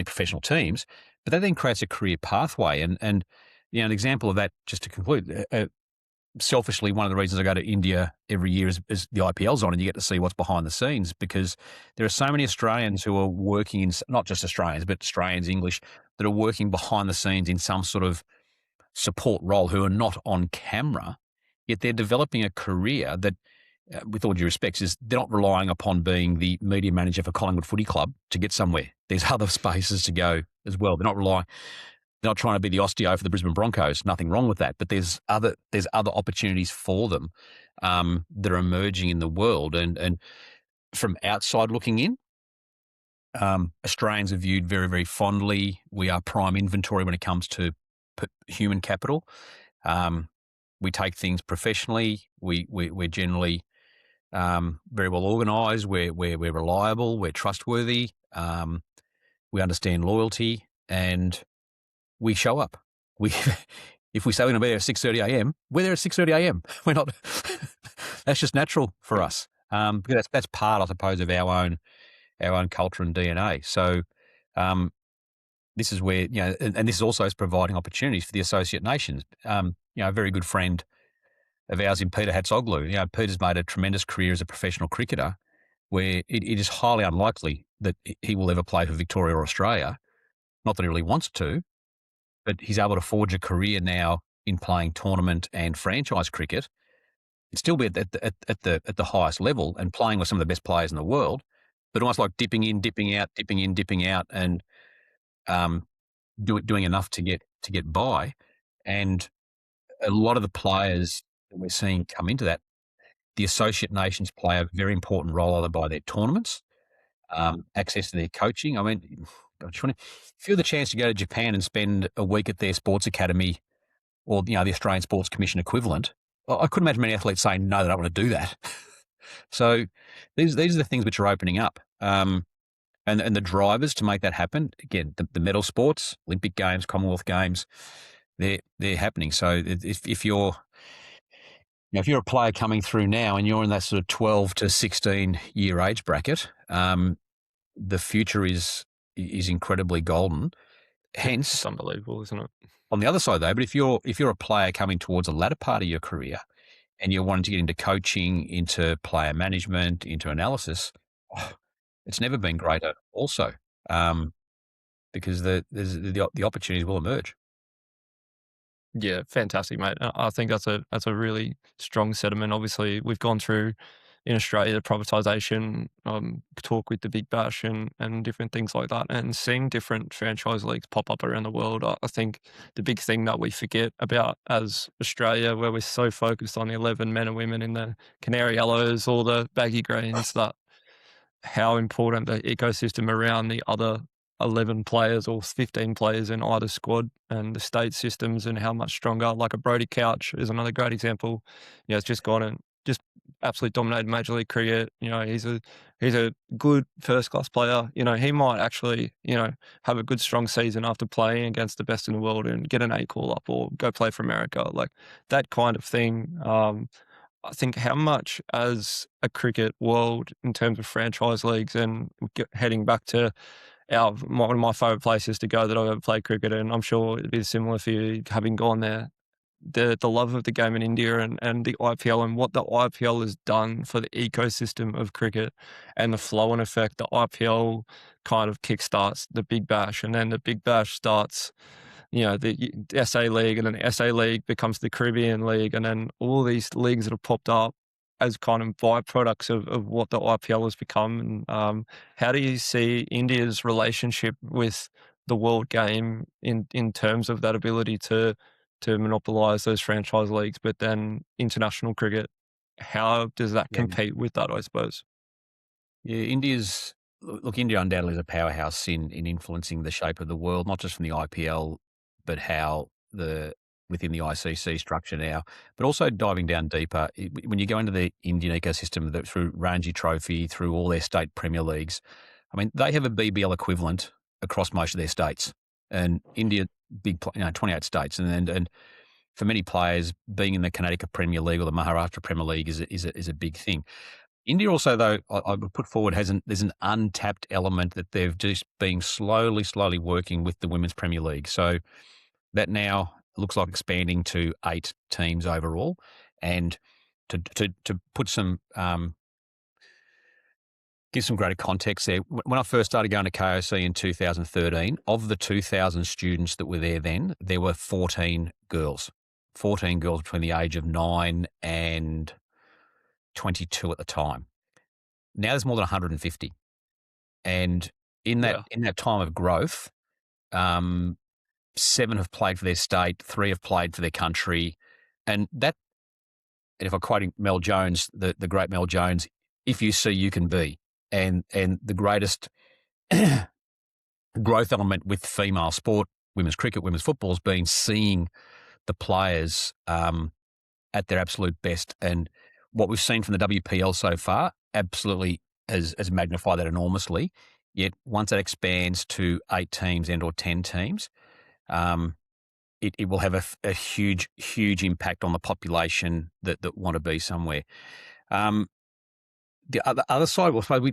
professional teams, but that then creates a career pathway. And an example of that, just to conclude, selfishly, one of the reasons I go to India every year is the IPL's on, and you get to see what's behind the scenes, because there are so many Australians who are working in, not just Australians, but Australians, English, that are working behind the scenes in some sort of support role, who are not on camera, yet they're developing a career that, with all due respects, is they're not relying upon being the media manager for Collingwood Footy Club to get somewhere. There's other spaces to go as well. They're not trying to be the osteo for the Brisbane Broncos. Nothing wrong with that, but there's other opportunities for them that are emerging in the world. And from outside looking in, Australians are viewed very, very fondly. We are prime inventory when it comes to human capital. We take things professionally. We're generally very well organised. We're reliable. We're trustworthy. We understand loyalty, and we show up. if we say we're going to be there at 6:30 a.m., we're there at 6:30 a.m. We're not. That's just natural for us, because that's part, I suppose, of our own culture and DNA. So this is where, and this also is providing opportunities for the associate nations. A very good friend of ours in Peter Hatzoglu. Peter's made a tremendous career as a professional cricketer, where it is highly unlikely that he will ever play for Victoria or Australia. Not that he really wants to, but he's able to forge a career now in playing tournament and franchise cricket, and still be at the highest level and playing with some of the best players in the world, but almost like dipping in, dipping out, dipping in, dipping out, and doing enough to get by. And a lot of the players that we're seeing come into that, the associate nations play a very important role, either by their tournaments, access to their coaching. I mean, if you have the chance to go to Japan and spend a week at their sports academy, or the Australian Sports Commission equivalent, I couldn't imagine many athletes saying no, they don't want to do that. So these are the things which are opening up, and the drivers to make that happen. Again, the medal sports, Olympic Games, Commonwealth Games, they're happening. So if you're a player coming through now and you're in that sort of 12 to 16 year age bracket, the future is incredibly golden. Hence, it's unbelievable, isn't it? On the other side, though, but if you're a player coming towards the latter part of your career and you're wanting to get into coaching, into player management, into analysis, it's never been greater. Also, because the opportunities will emerge. Yeah, fantastic, mate. I think that's a really strong sentiment. Obviously, we've gone through in Australia the privatisation talk with the Big Bash and different things like that, and seeing different franchise leagues pop up around the world. I think the big thing that we forget about as Australia, where we're so focused on the 11 men and women in the canary yellows or the baggy greens, that how important the ecosystem around the other 11 players or 15 players in either squad, and the state systems, and how much stronger. Like a Brody Couch is another great example. It's just gone and just absolutely dominated Major League Cricket. He's a good first class player. He might actually, have a good strong season after playing against the best in the world and get an A call up or go play for America. Like that kind of thing. I think how much as a cricket world in terms of franchise leagues, and heading back to one of my favourite places to go that I've ever played cricket, and I'm sure it'd be similar for you having gone there, the love of the game in India and the IPL, and what the IPL has done for the ecosystem of cricket and the flow-on effect. The IPL kind of kickstarts the Big Bash, and then the Big Bash starts the SA League, and then the SA League becomes the Caribbean League, and then all these leagues that have popped up as kind of byproducts of what the IPL has become. And how do you see India's relationship with the world game in terms of that ability to monopolise those franchise leagues, but then international cricket? How does that compete with that, I suppose? Yeah, India undoubtedly is a powerhouse in influencing the shape of the world, not just from the IPL, but how within the ICC structure now, but also diving down deeper. When you go into the Indian ecosystem, through Ranji Trophy, through all their state Premier Leagues, I mean, they have a BBL equivalent across most of their states. And India, 28 states, and for many players, being in the Connecticut Premier League or the Maharashtra Premier League is a big thing. India also, though, I would put forward, there's an untapped element that they've just been slowly working with the Women's Premier League. So that now looks like expanding to 8 teams overall. And to put some give some greater context there, when I first started going to KOC in 2013, of the 2,000 students that were there then, there were 14 girls. 14 girls between the age of 9 and 22 at the time. Now there's more than 150. And in that time of growth, 7 have played for their state, 3 have played for their country. And if I'm quoting Mel Jones, the great Mel Jones, if you see, you can be. And the greatest growth element with female sport, women's cricket, women's football, has been seeing the players at their absolute best. And what we've seen from the WPL so far absolutely has magnified that enormously. Yet once that expands to 8 teams and or 10 teams, it will have a huge, huge impact on the population that want to be somewhere. The other side, well,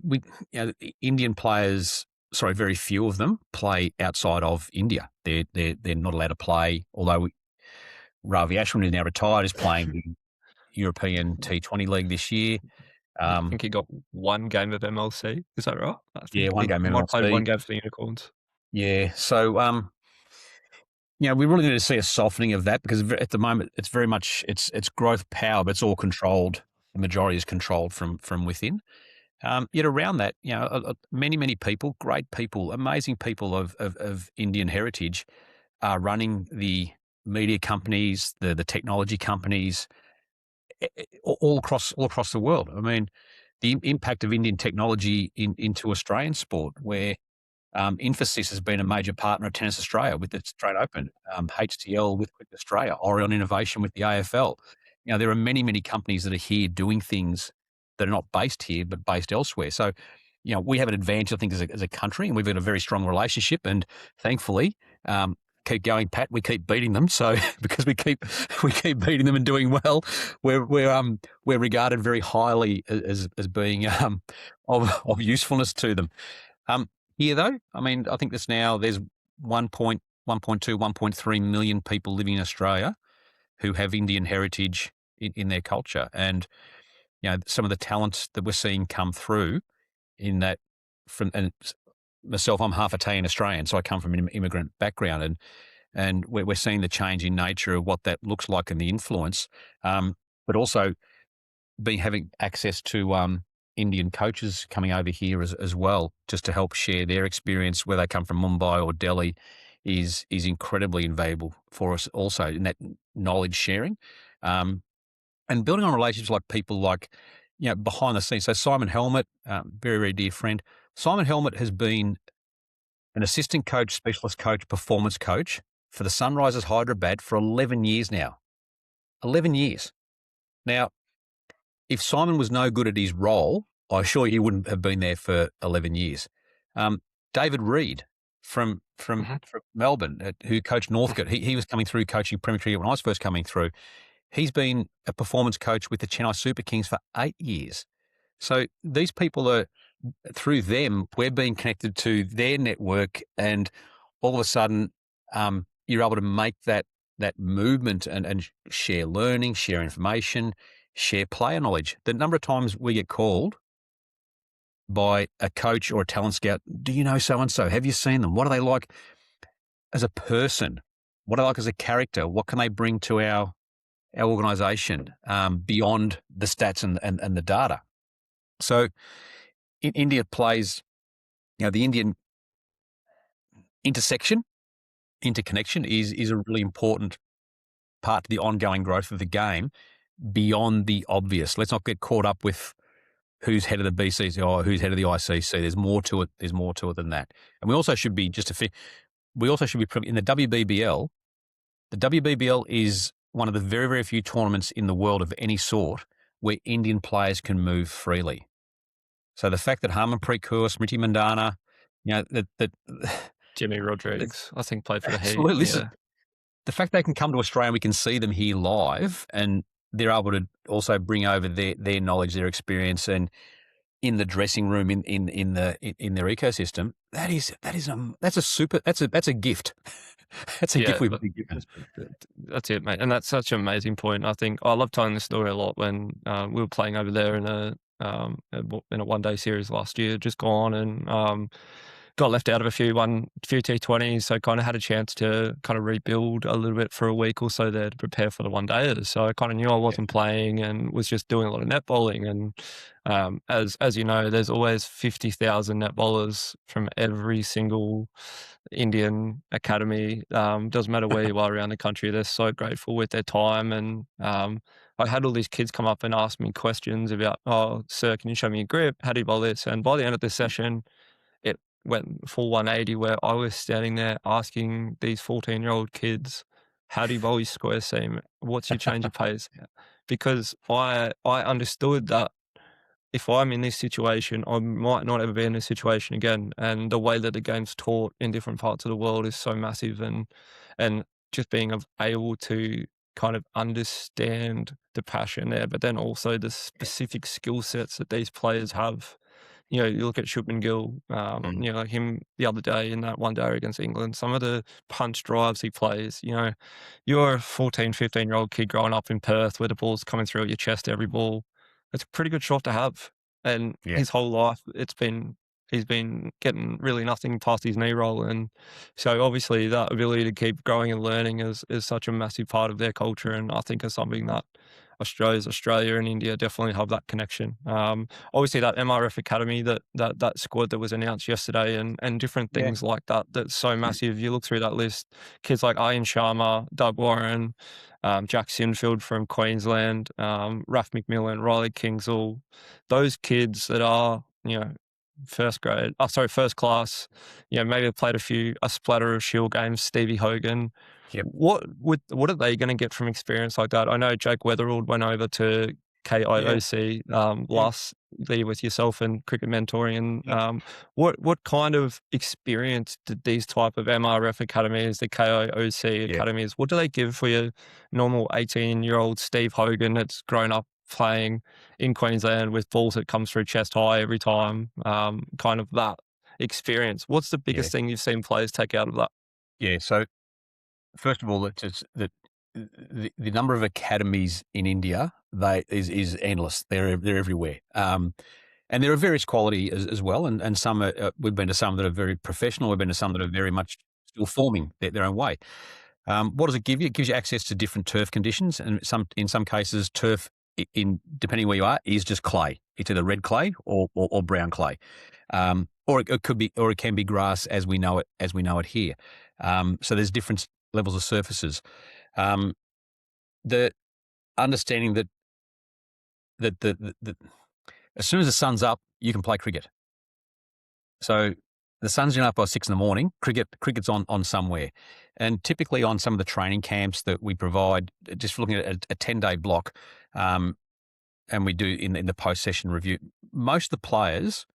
Indian players, very few of them play outside of India. They're not allowed to play, although Ravi Ashwin, who's now retired, is playing the European T20 League this year. I think he got one game of MLC. Is that right? I think one game he might have played MLC. one game for the Unicorns. Yeah. So, we really need to see a softening of that, because at the moment it's very much it's growth power, but it's all controlled. The majority is controlled from within. Yet around that, many people, great people, amazing people of Indian heritage are running the media companies, the technology companies, all across the world. I mean, the impact of Indian technology into Australian sport, where Infosys has been a major partner of Tennis Australia with the Australian Open, HTL with Cricket Australia, Orion Innovation with the AFL. There are many companies that are here doing things that are not based here but based elsewhere. So, we have an advantage, I think, as a country, and we've got a very strong relationship. And thankfully, keep going, Pat. We keep beating them. So because we keep beating them and doing well, we're regarded very highly as being of usefulness to them. Here, though, I mean, I think there's 1.2, 1.3 million people living in Australia who have Indian heritage in their culture. And, some of the talents that we're seeing come through in that and myself, I'm half Italian Australian, so I come from an immigrant background, and we're seeing the change in nature of what that looks like and the influence, but also having access to Indian coaches coming over here as well, just to help share their experience, where they come from, Mumbai or Delhi, is incredibly invaluable for us also in that knowledge sharing, and building on relationships like people like, behind the scenes. So Simon Helmut, very, very dear friend. Simon Helmut has been an assistant coach, specialist coach, performance coach for the Sunrisers Hyderabad for 11 years now. 11 years. Now, if Simon was no good at his role, I assure you he wouldn't have been there for 11 years. David Reid from Melbourne, who coached Northcote, he was coming through coaching Premier Cricket when I was first coming through. He's been a performance coach with the Chennai Super Kings for 8 years. So these people are, through them, we're being connected to their network, and all of a sudden you're able to make that movement and share learning, share information, share player knowledge. The number of times we get called by a coach or a talent scout, do you know so-and-so? Have you seen them? What are they like as a person? What are they like as a character? What can they bring to our organisation beyond the stats and the data? So India plays, the Indian interconnection is a really important part to the ongoing growth of the game beyond the obvious. Let's not get caught up with who's head of the BCC or who's head of the ICC. There's more to it. There's more to it than that. And we also should be in the WBBL. The WBBL is one of the very, very few tournaments in the world of any sort where Indian players can move freely. So the fact that Harmanpreet Kaur, Smriti Mandana, that Jimmy Rodrigues, I think, played for the Heat. Absolutely. Yeah. The fact they can come to Australia and we can see them here live, and they're able to also bring over their knowledge, their experience, and in the dressing room, in their ecosystem, that's a gift. That's a gift we've been given. That's it, mate. And that's such an amazing point. I think I love telling this story a lot when we were playing over there in a one-day series last year, just gone, and got left out of a few T20s, so kind of had a chance to kind of rebuild a little bit for a week or so there to prepare for the one-dayers. So I kind of knew I wasn't playing and was just doing a lot of net bowling. And as you know, there's always 50,000 net bowlers from every single Indian academy. Doesn't matter where you are around the country. They're so grateful with their time. And I had all these kids come up and ask me questions about, oh, sir, can you show me your grip? How do you bowl this? And by the end of the session, it went full 180 where I was standing there asking these 14-year-old kids, how do you bowl your square seam? What's your change of pace? Because I understood that if I'm in this situation, I might not ever be in this situation again. And the way that the game's taught in different parts of the world is so massive. And just being able to kind of understand the passion there, but then also the specific skill sets that these players have. You look at Shubman Gill, Mm. like him the other day in that one day against England, some of the punch drives he plays, you're a 14, 15-year-old kid growing up in Perth where the ball's coming through at your chest every ball. It's a pretty good shot to have. And Yeah. his whole life, he's been getting really nothing past his knee roll. And so obviously that ability to keep growing and learning is such a massive part of their culture. And I think is something that Australia and India definitely have that connection. Obviously that MRF Academy, that squad that was announced yesterday, and different Yeah. things like that, that's so massive. You look through that list, kids like Ian Sharma, Doug Warren, Jack Sinfield from Queensland, Raf McMillan, Riley Kingsall, those kids that are, first class, maybe they've played a splatter of Shield games, Stevie Hogan. Yep. What are they going to get from experience like that? I know Jake Weatherald went over to KIOC Yeah. last year with yourself and cricket mentoring. Yeah. What kind of experience did these type of MRF academies, the KIOC Yeah. academies, what do they give for your normal 18-year-old Steve Hogan that's grown up playing in Queensland with balls that comes through chest high every time? Kind of that experience. What's the Yeah. biggest thing you've seen players take out of that? Yeah. So first of all, it's just that the number of academies in India is endless. They're everywhere. And there are various quality as well, and some we've been to some that are very professional. We've been to some that are very much still forming their own way. What does it give you? It gives you access to different turf conditions, and in some cases, turf in depending where you are is just clay. It's either red clay or brown clay, or it could be, or it can be grass as we know it here. So there's different levels of surfaces. The understanding that as soon as the sun's up, you can play cricket. So the sun's up by 6 a.m. Cricket's on somewhere, and typically on some of the training camps that we provide, just looking at a 10-day block, and we do in the post-session review. Most of the players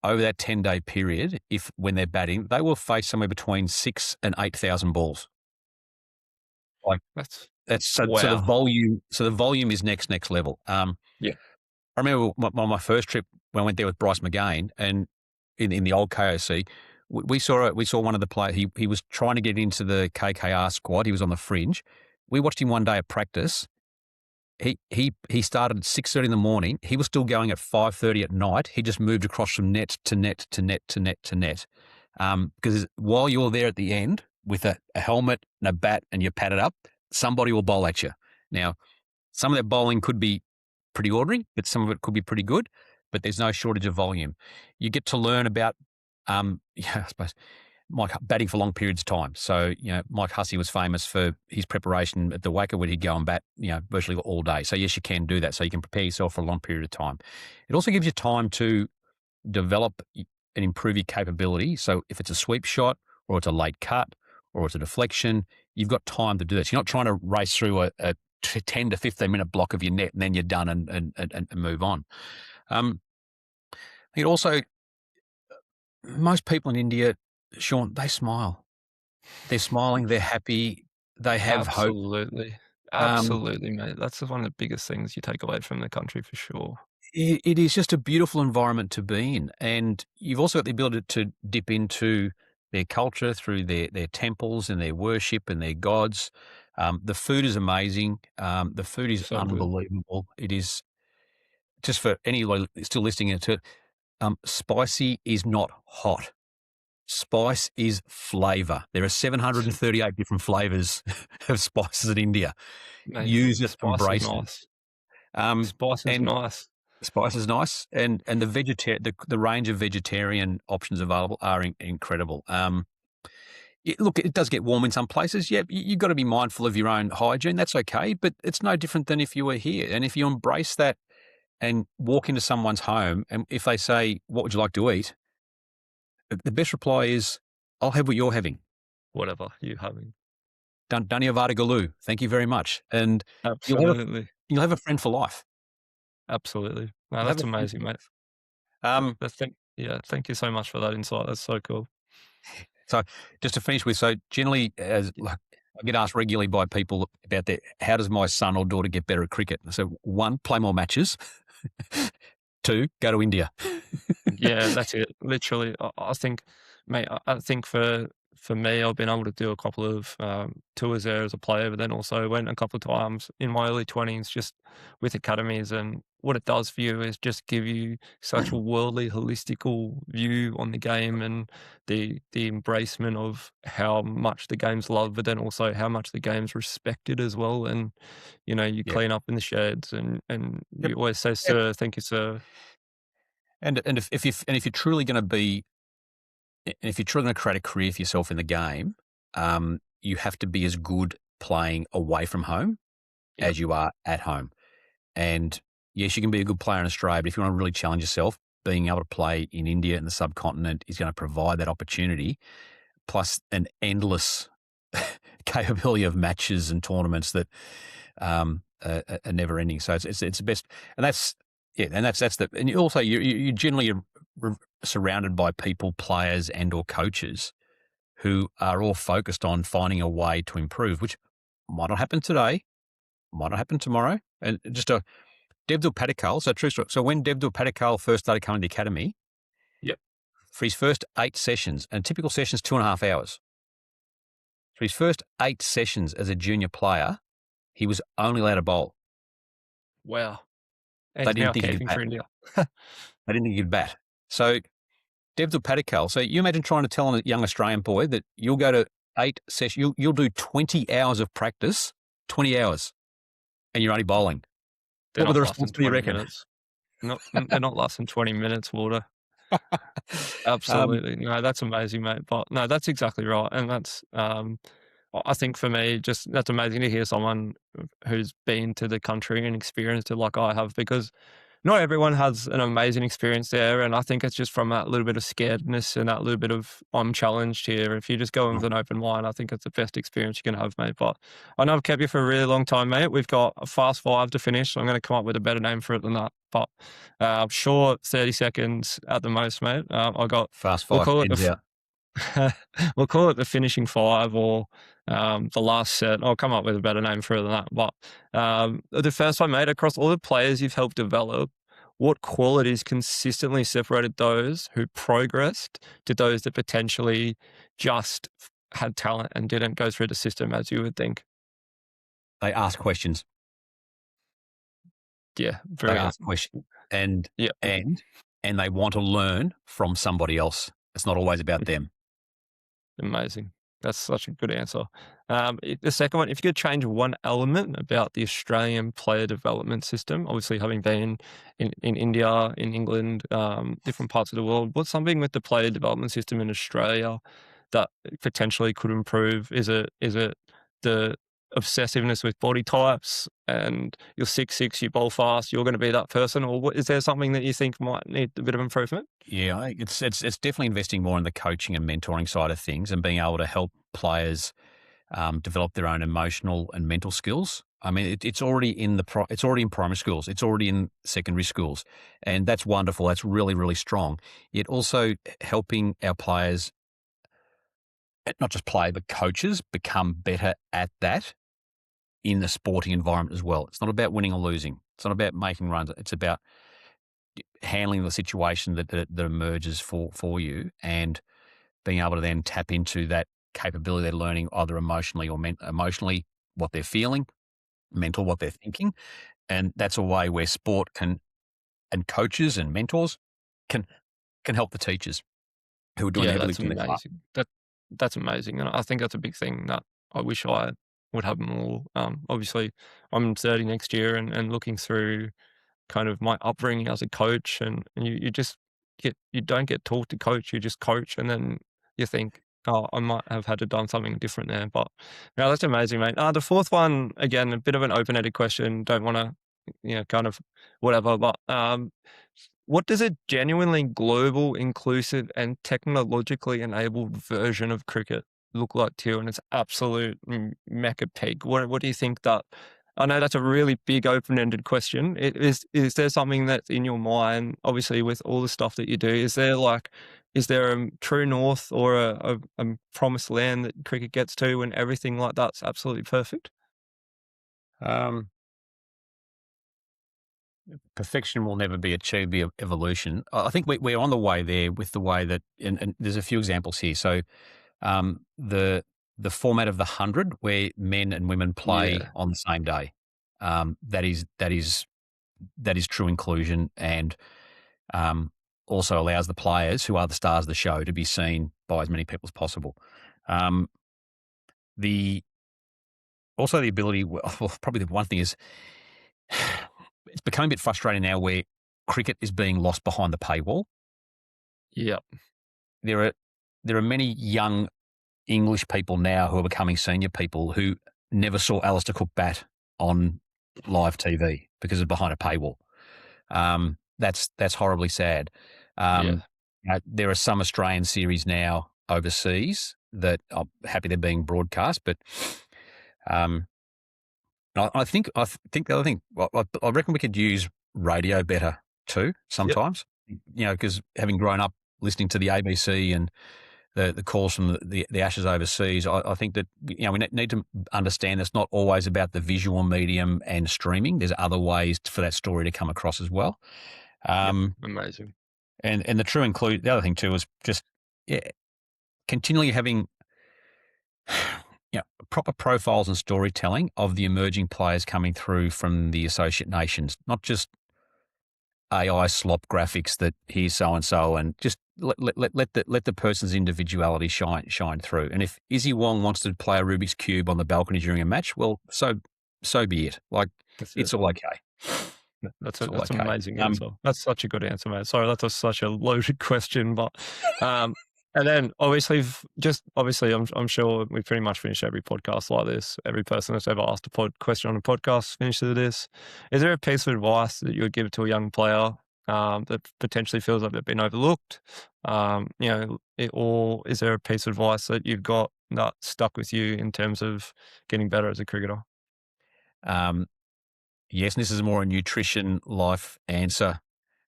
over that 10-day period, when they're batting, they will face somewhere between 6 and 8,000 balls. Like That's so wow. the volume. So the volume is next level. Yeah. I remember on my first trip when I went there with Bryce McGain, and in the old KOC, we saw one of the players. He was trying to get into the KKR squad. He was on the fringe. We watched him one day at practice. He started at 6:30 in the morning. He was still going at 5:30 at night. He just moved across from net to net to net to net to net. Because while you're there at the end with a helmet and a bat and you're padded up, somebody will bowl at you. Now, some of that bowling could be pretty ordinary, but some of it could be pretty good. But there's no shortage of volume. You get to learn about, I suppose, Mike batting for long periods of time. So, Mike Hussey was famous for his preparation at the Wacker where he'd go and bat, virtually all day. So yes, you can do that. So you can prepare yourself for a long period of time. It also gives you time to develop and improve your capability. So if it's a sweep shot or it's a late cut or it's a deflection, you've got time to do this. You're not trying to race through a 10 to 15 minute block of your net and then you're done and move on. It also, most people in India, Sean, they smile. They're smiling. They're happy. They have hope. Absolutely, mate. That's one of the biggest things you take away from the country for sure. It is just a beautiful environment to be in. And you've also got the ability to dip into their culture through their temples and their worship and their gods. The food is amazing. The food is So good. unbelievable. It is, just for anyone still listening into it, spicy is not hot. Spice is flavour. There are 738 different flavours of spices in India. Mate, Use it, spice embrace is it. nice. Spice is and nice. Spice is nice, and the range of vegetarian options available are incredible. Look, it does get warm in some places. Yeah, you've got to be mindful of your own hygiene. That's okay, but it's no different than if you were here. And if you embrace that and walk into someone's home, and if they say, "What would you like to eat?" the best reply is, "I'll have what you're having." Whatever you're having. Dhanyavad Galu. Thank you very much. And Absolutely. you'll have a friend for life. Absolutely. No, You'll have that's a friend amazing, for mate. life. Thank you so much for that insight. That's so cool. So just to finish with, so generally, I get asked regularly by people about how does my son or daughter get better at cricket? So 1, play more matches. 2, go to India. Yeah, that's it. Literally, I think, mate. I think for me, I've been able to do a couple of tours there as a player, but then also went a couple of times in my early 20s just with academies. And what it does for you is just give you such a worldly, holistical view on the game and the embracement of how much the game's loved, but then also how much the game's respected as well. And you Yeah. clean up in the sheds, and Yep. you always say, Yep. "Sir, thank you, sir." And if you're truly going to be, and if you're truly going to create a career for yourself in the game, you have to be as good playing away from home Yep. as you are at home. And yes, you can be a good player in Australia, but if you want to really challenge yourself, being able to play in India and the subcontinent is going to provide that opportunity, plus an endless capability of matches and tournaments that are never ending. So it's the best, and that's the, and also you generally are surrounded by people, players, and or coaches who are all focused on finding a way to improve, which might not happen today, might not happen tomorrow, and just a Devdul Padikal, so true story. So when Devdul Padikal first started coming to the academy, Yep. for his first 8 sessions, and a typical session is 2.5 hours. For his first 8 sessions as a junior player, he was only allowed to bowl. Wow. And They he's now didn't think he could keeping bat. for India. They didn't think he could bat. So Devdul Padikal. So you imagine trying to tell a young Australian boy that you'll go to 8 sessions, you'll do 20 hours of practice, 20 hours, and you're only bowling. They're What would not the less response than be, you 20 reckon? minutes. They're not less than 20 minutes, Walter. Um, Absolutely. No, that's amazing, mate. But no, that's exactly right. And that's, I think for me, just that's amazing to hear someone who's been to the country and experienced it like I have, because not everyone has an amazing experience there. And I think it's just from that little bit of scaredness and that little bit of I'm challenged here. If you just go in with an open mind, I think it's the best experience you can have, mate. But I know I've kept you for a really long time, mate. We've got a fast 5 to finish. So I'm going to come up with a better name for it than that. But short 30 seconds at the most, mate. Fast We'll 5 call it ends out. we'll call it the finishing 5 or the last set. I'll come up with a better name for it than that. But the first one, mate, across all the players you've helped develop, what qualities consistently separated those who progressed to those that potentially just had talent and didn't go through the system as you would think? They ask questions. Yeah, They very ask questions, and yeah. and and they want to learn from somebody else. It's not always about them. Amazing. That's such a good answer. The second one, if you could change one element about the Australian player development system, obviously having been in India, in England, different parts of the world, what's something with the player development system in Australia that potentially could improve? Is it the obsessiveness with body types and you're 6'6", you bowl fast, you're going to be that person? Or is there something that you think might need a bit of improvement? Yeah, it's definitely investing more in the coaching and mentoring side of things, and being able to help players develop their own emotional and mental skills. I mean, it's already in it's already in primary schools, it's already in secondary schools, and that's wonderful. That's really, really strong. It also helping our players, not just play, but coaches become better at that in the sporting environment as well. It's not about winning or losing. It's not about making runs. It's about handling the situation that emerges for you, and being able to then tap into that capability they're learning, either emotionally or emotionally what they're feeling, mental what they're thinking, and that's a way where sport can, and coaches and mentors can help the teachers who are doing the Yeah, heavy that's lifting in the class. amazing. That's amazing, and I think that's a big thing that I wish I would have more. Obviously, I'm 30 next year, and looking through kind of my upbringing as a coach, and you just you don't get taught to coach, you just coach, and then you think, oh, I might have had to done something different there. But no, that's amazing, mate. The fourth one, again, a bit of an open-ended question. Don't want to, kind of whatever, but what does a genuinely global, inclusive, and technologically enabled version of cricket look like to you in its absolute mecca peak? What do you think that? I know that's a really big open-ended question. Is there something that's in your mind, obviously with all the stuff that you do, is there like is there a true north or a promised land that cricket gets to when everything like that's absolutely perfect? Um, Perfection will never be achieved via evolution. I think we're on the way there with the way that, and there's a few examples here. So the format of the 100, where men and women play Yeah, on the same day, that is true inclusion, and also allows the players, who are the stars of the show, to be seen by as many people as possible. Um, the Also the ability, well, probably the one thing is, it's becoming a bit frustrating now where cricket is being lost behind the paywall. yeah, There are many young English people now who are becoming senior people who never saw Alistair Cook bat on live TV because it's behind a paywall. That's horribly sad. yeah, There are some Australian series now overseas that I'm happy they're being broadcast, but um, I think the other thing, I reckon we could use radio better too yep, sometimes. Because having grown up listening to the ABC and the calls from the Ashes overseas, I think that we need to understand that's not always about the visual medium and streaming. There's other ways for that story to come across as well. yep, amazing. And the other thing too is just, yeah, continually having proper profiles and storytelling of the emerging players coming through from the associate nations, not just AI slop graphics that here's so and so, and just let the person's individuality shine through. And if Izzy Wong wants to play a Rubik's Cube on the balcony during a match, well, so be it. Like, That's it. it's all okay. That's It's all an okay. amazing answer. That's such a good answer, mate. Sorry, that's such a loaded question, but and then obviously, I'm sure we pretty much finish every podcast like this. Every person that's ever asked a question on a podcast finishes with this. Is there a piece of advice that you would give to a young player that potentially feels like they've been overlooked? Or is there a piece of advice that you've got that stuck with you in terms of getting better as a cricketer? Um, yes, and this is more a nutrition life answer,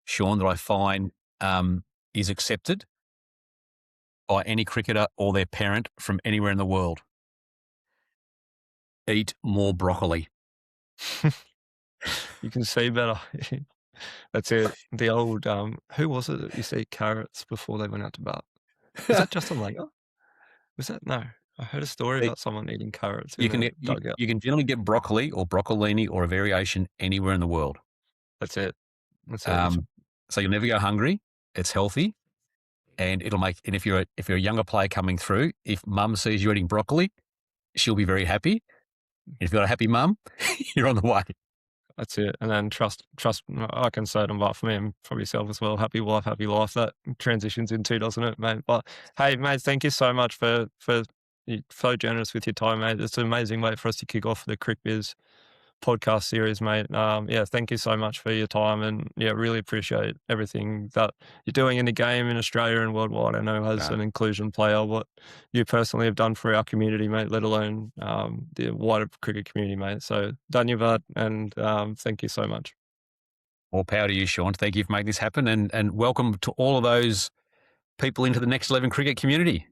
Sean, that I find is accepted by any cricketer or their parent from anywhere in the world. Eat more broccoli. You can see better. That's it. The old who was it that used to eat carrots before they went out to bat? Was that Justin Langer? Was that no? I heard a story about someone eating carrots in the dugout. You can generally get broccoli or broccolini or a variation anywhere in the world. That's it. That's it. So you'll never go hungry. It's healthy, and it'll make. And if you're a younger player coming through, if mum sees you eating broccoli, she'll be very happy. And if you've got a happy mum, you're on the way. That's it. And then trust. I can say it on behalf of me and probably yourself as well. Happy wife, happy life. That transitions into, doesn't it, mate? But hey, mate, thank you so much for you're so generous with your time, mate. It's an amazing way for us to kick off the CricBiz podcast series, mate. Thank you so much for your time, and really appreciate everything that you're doing in the game in Australia and worldwide. I know as an inclusion player, what you personally have done for our community, mate, let alone the wider cricket community, mate. So Dhanyavad, and thank you so much. More power to you, Sean. Thank you for making this happen, and welcome to all of those people into the Next 11 cricket community.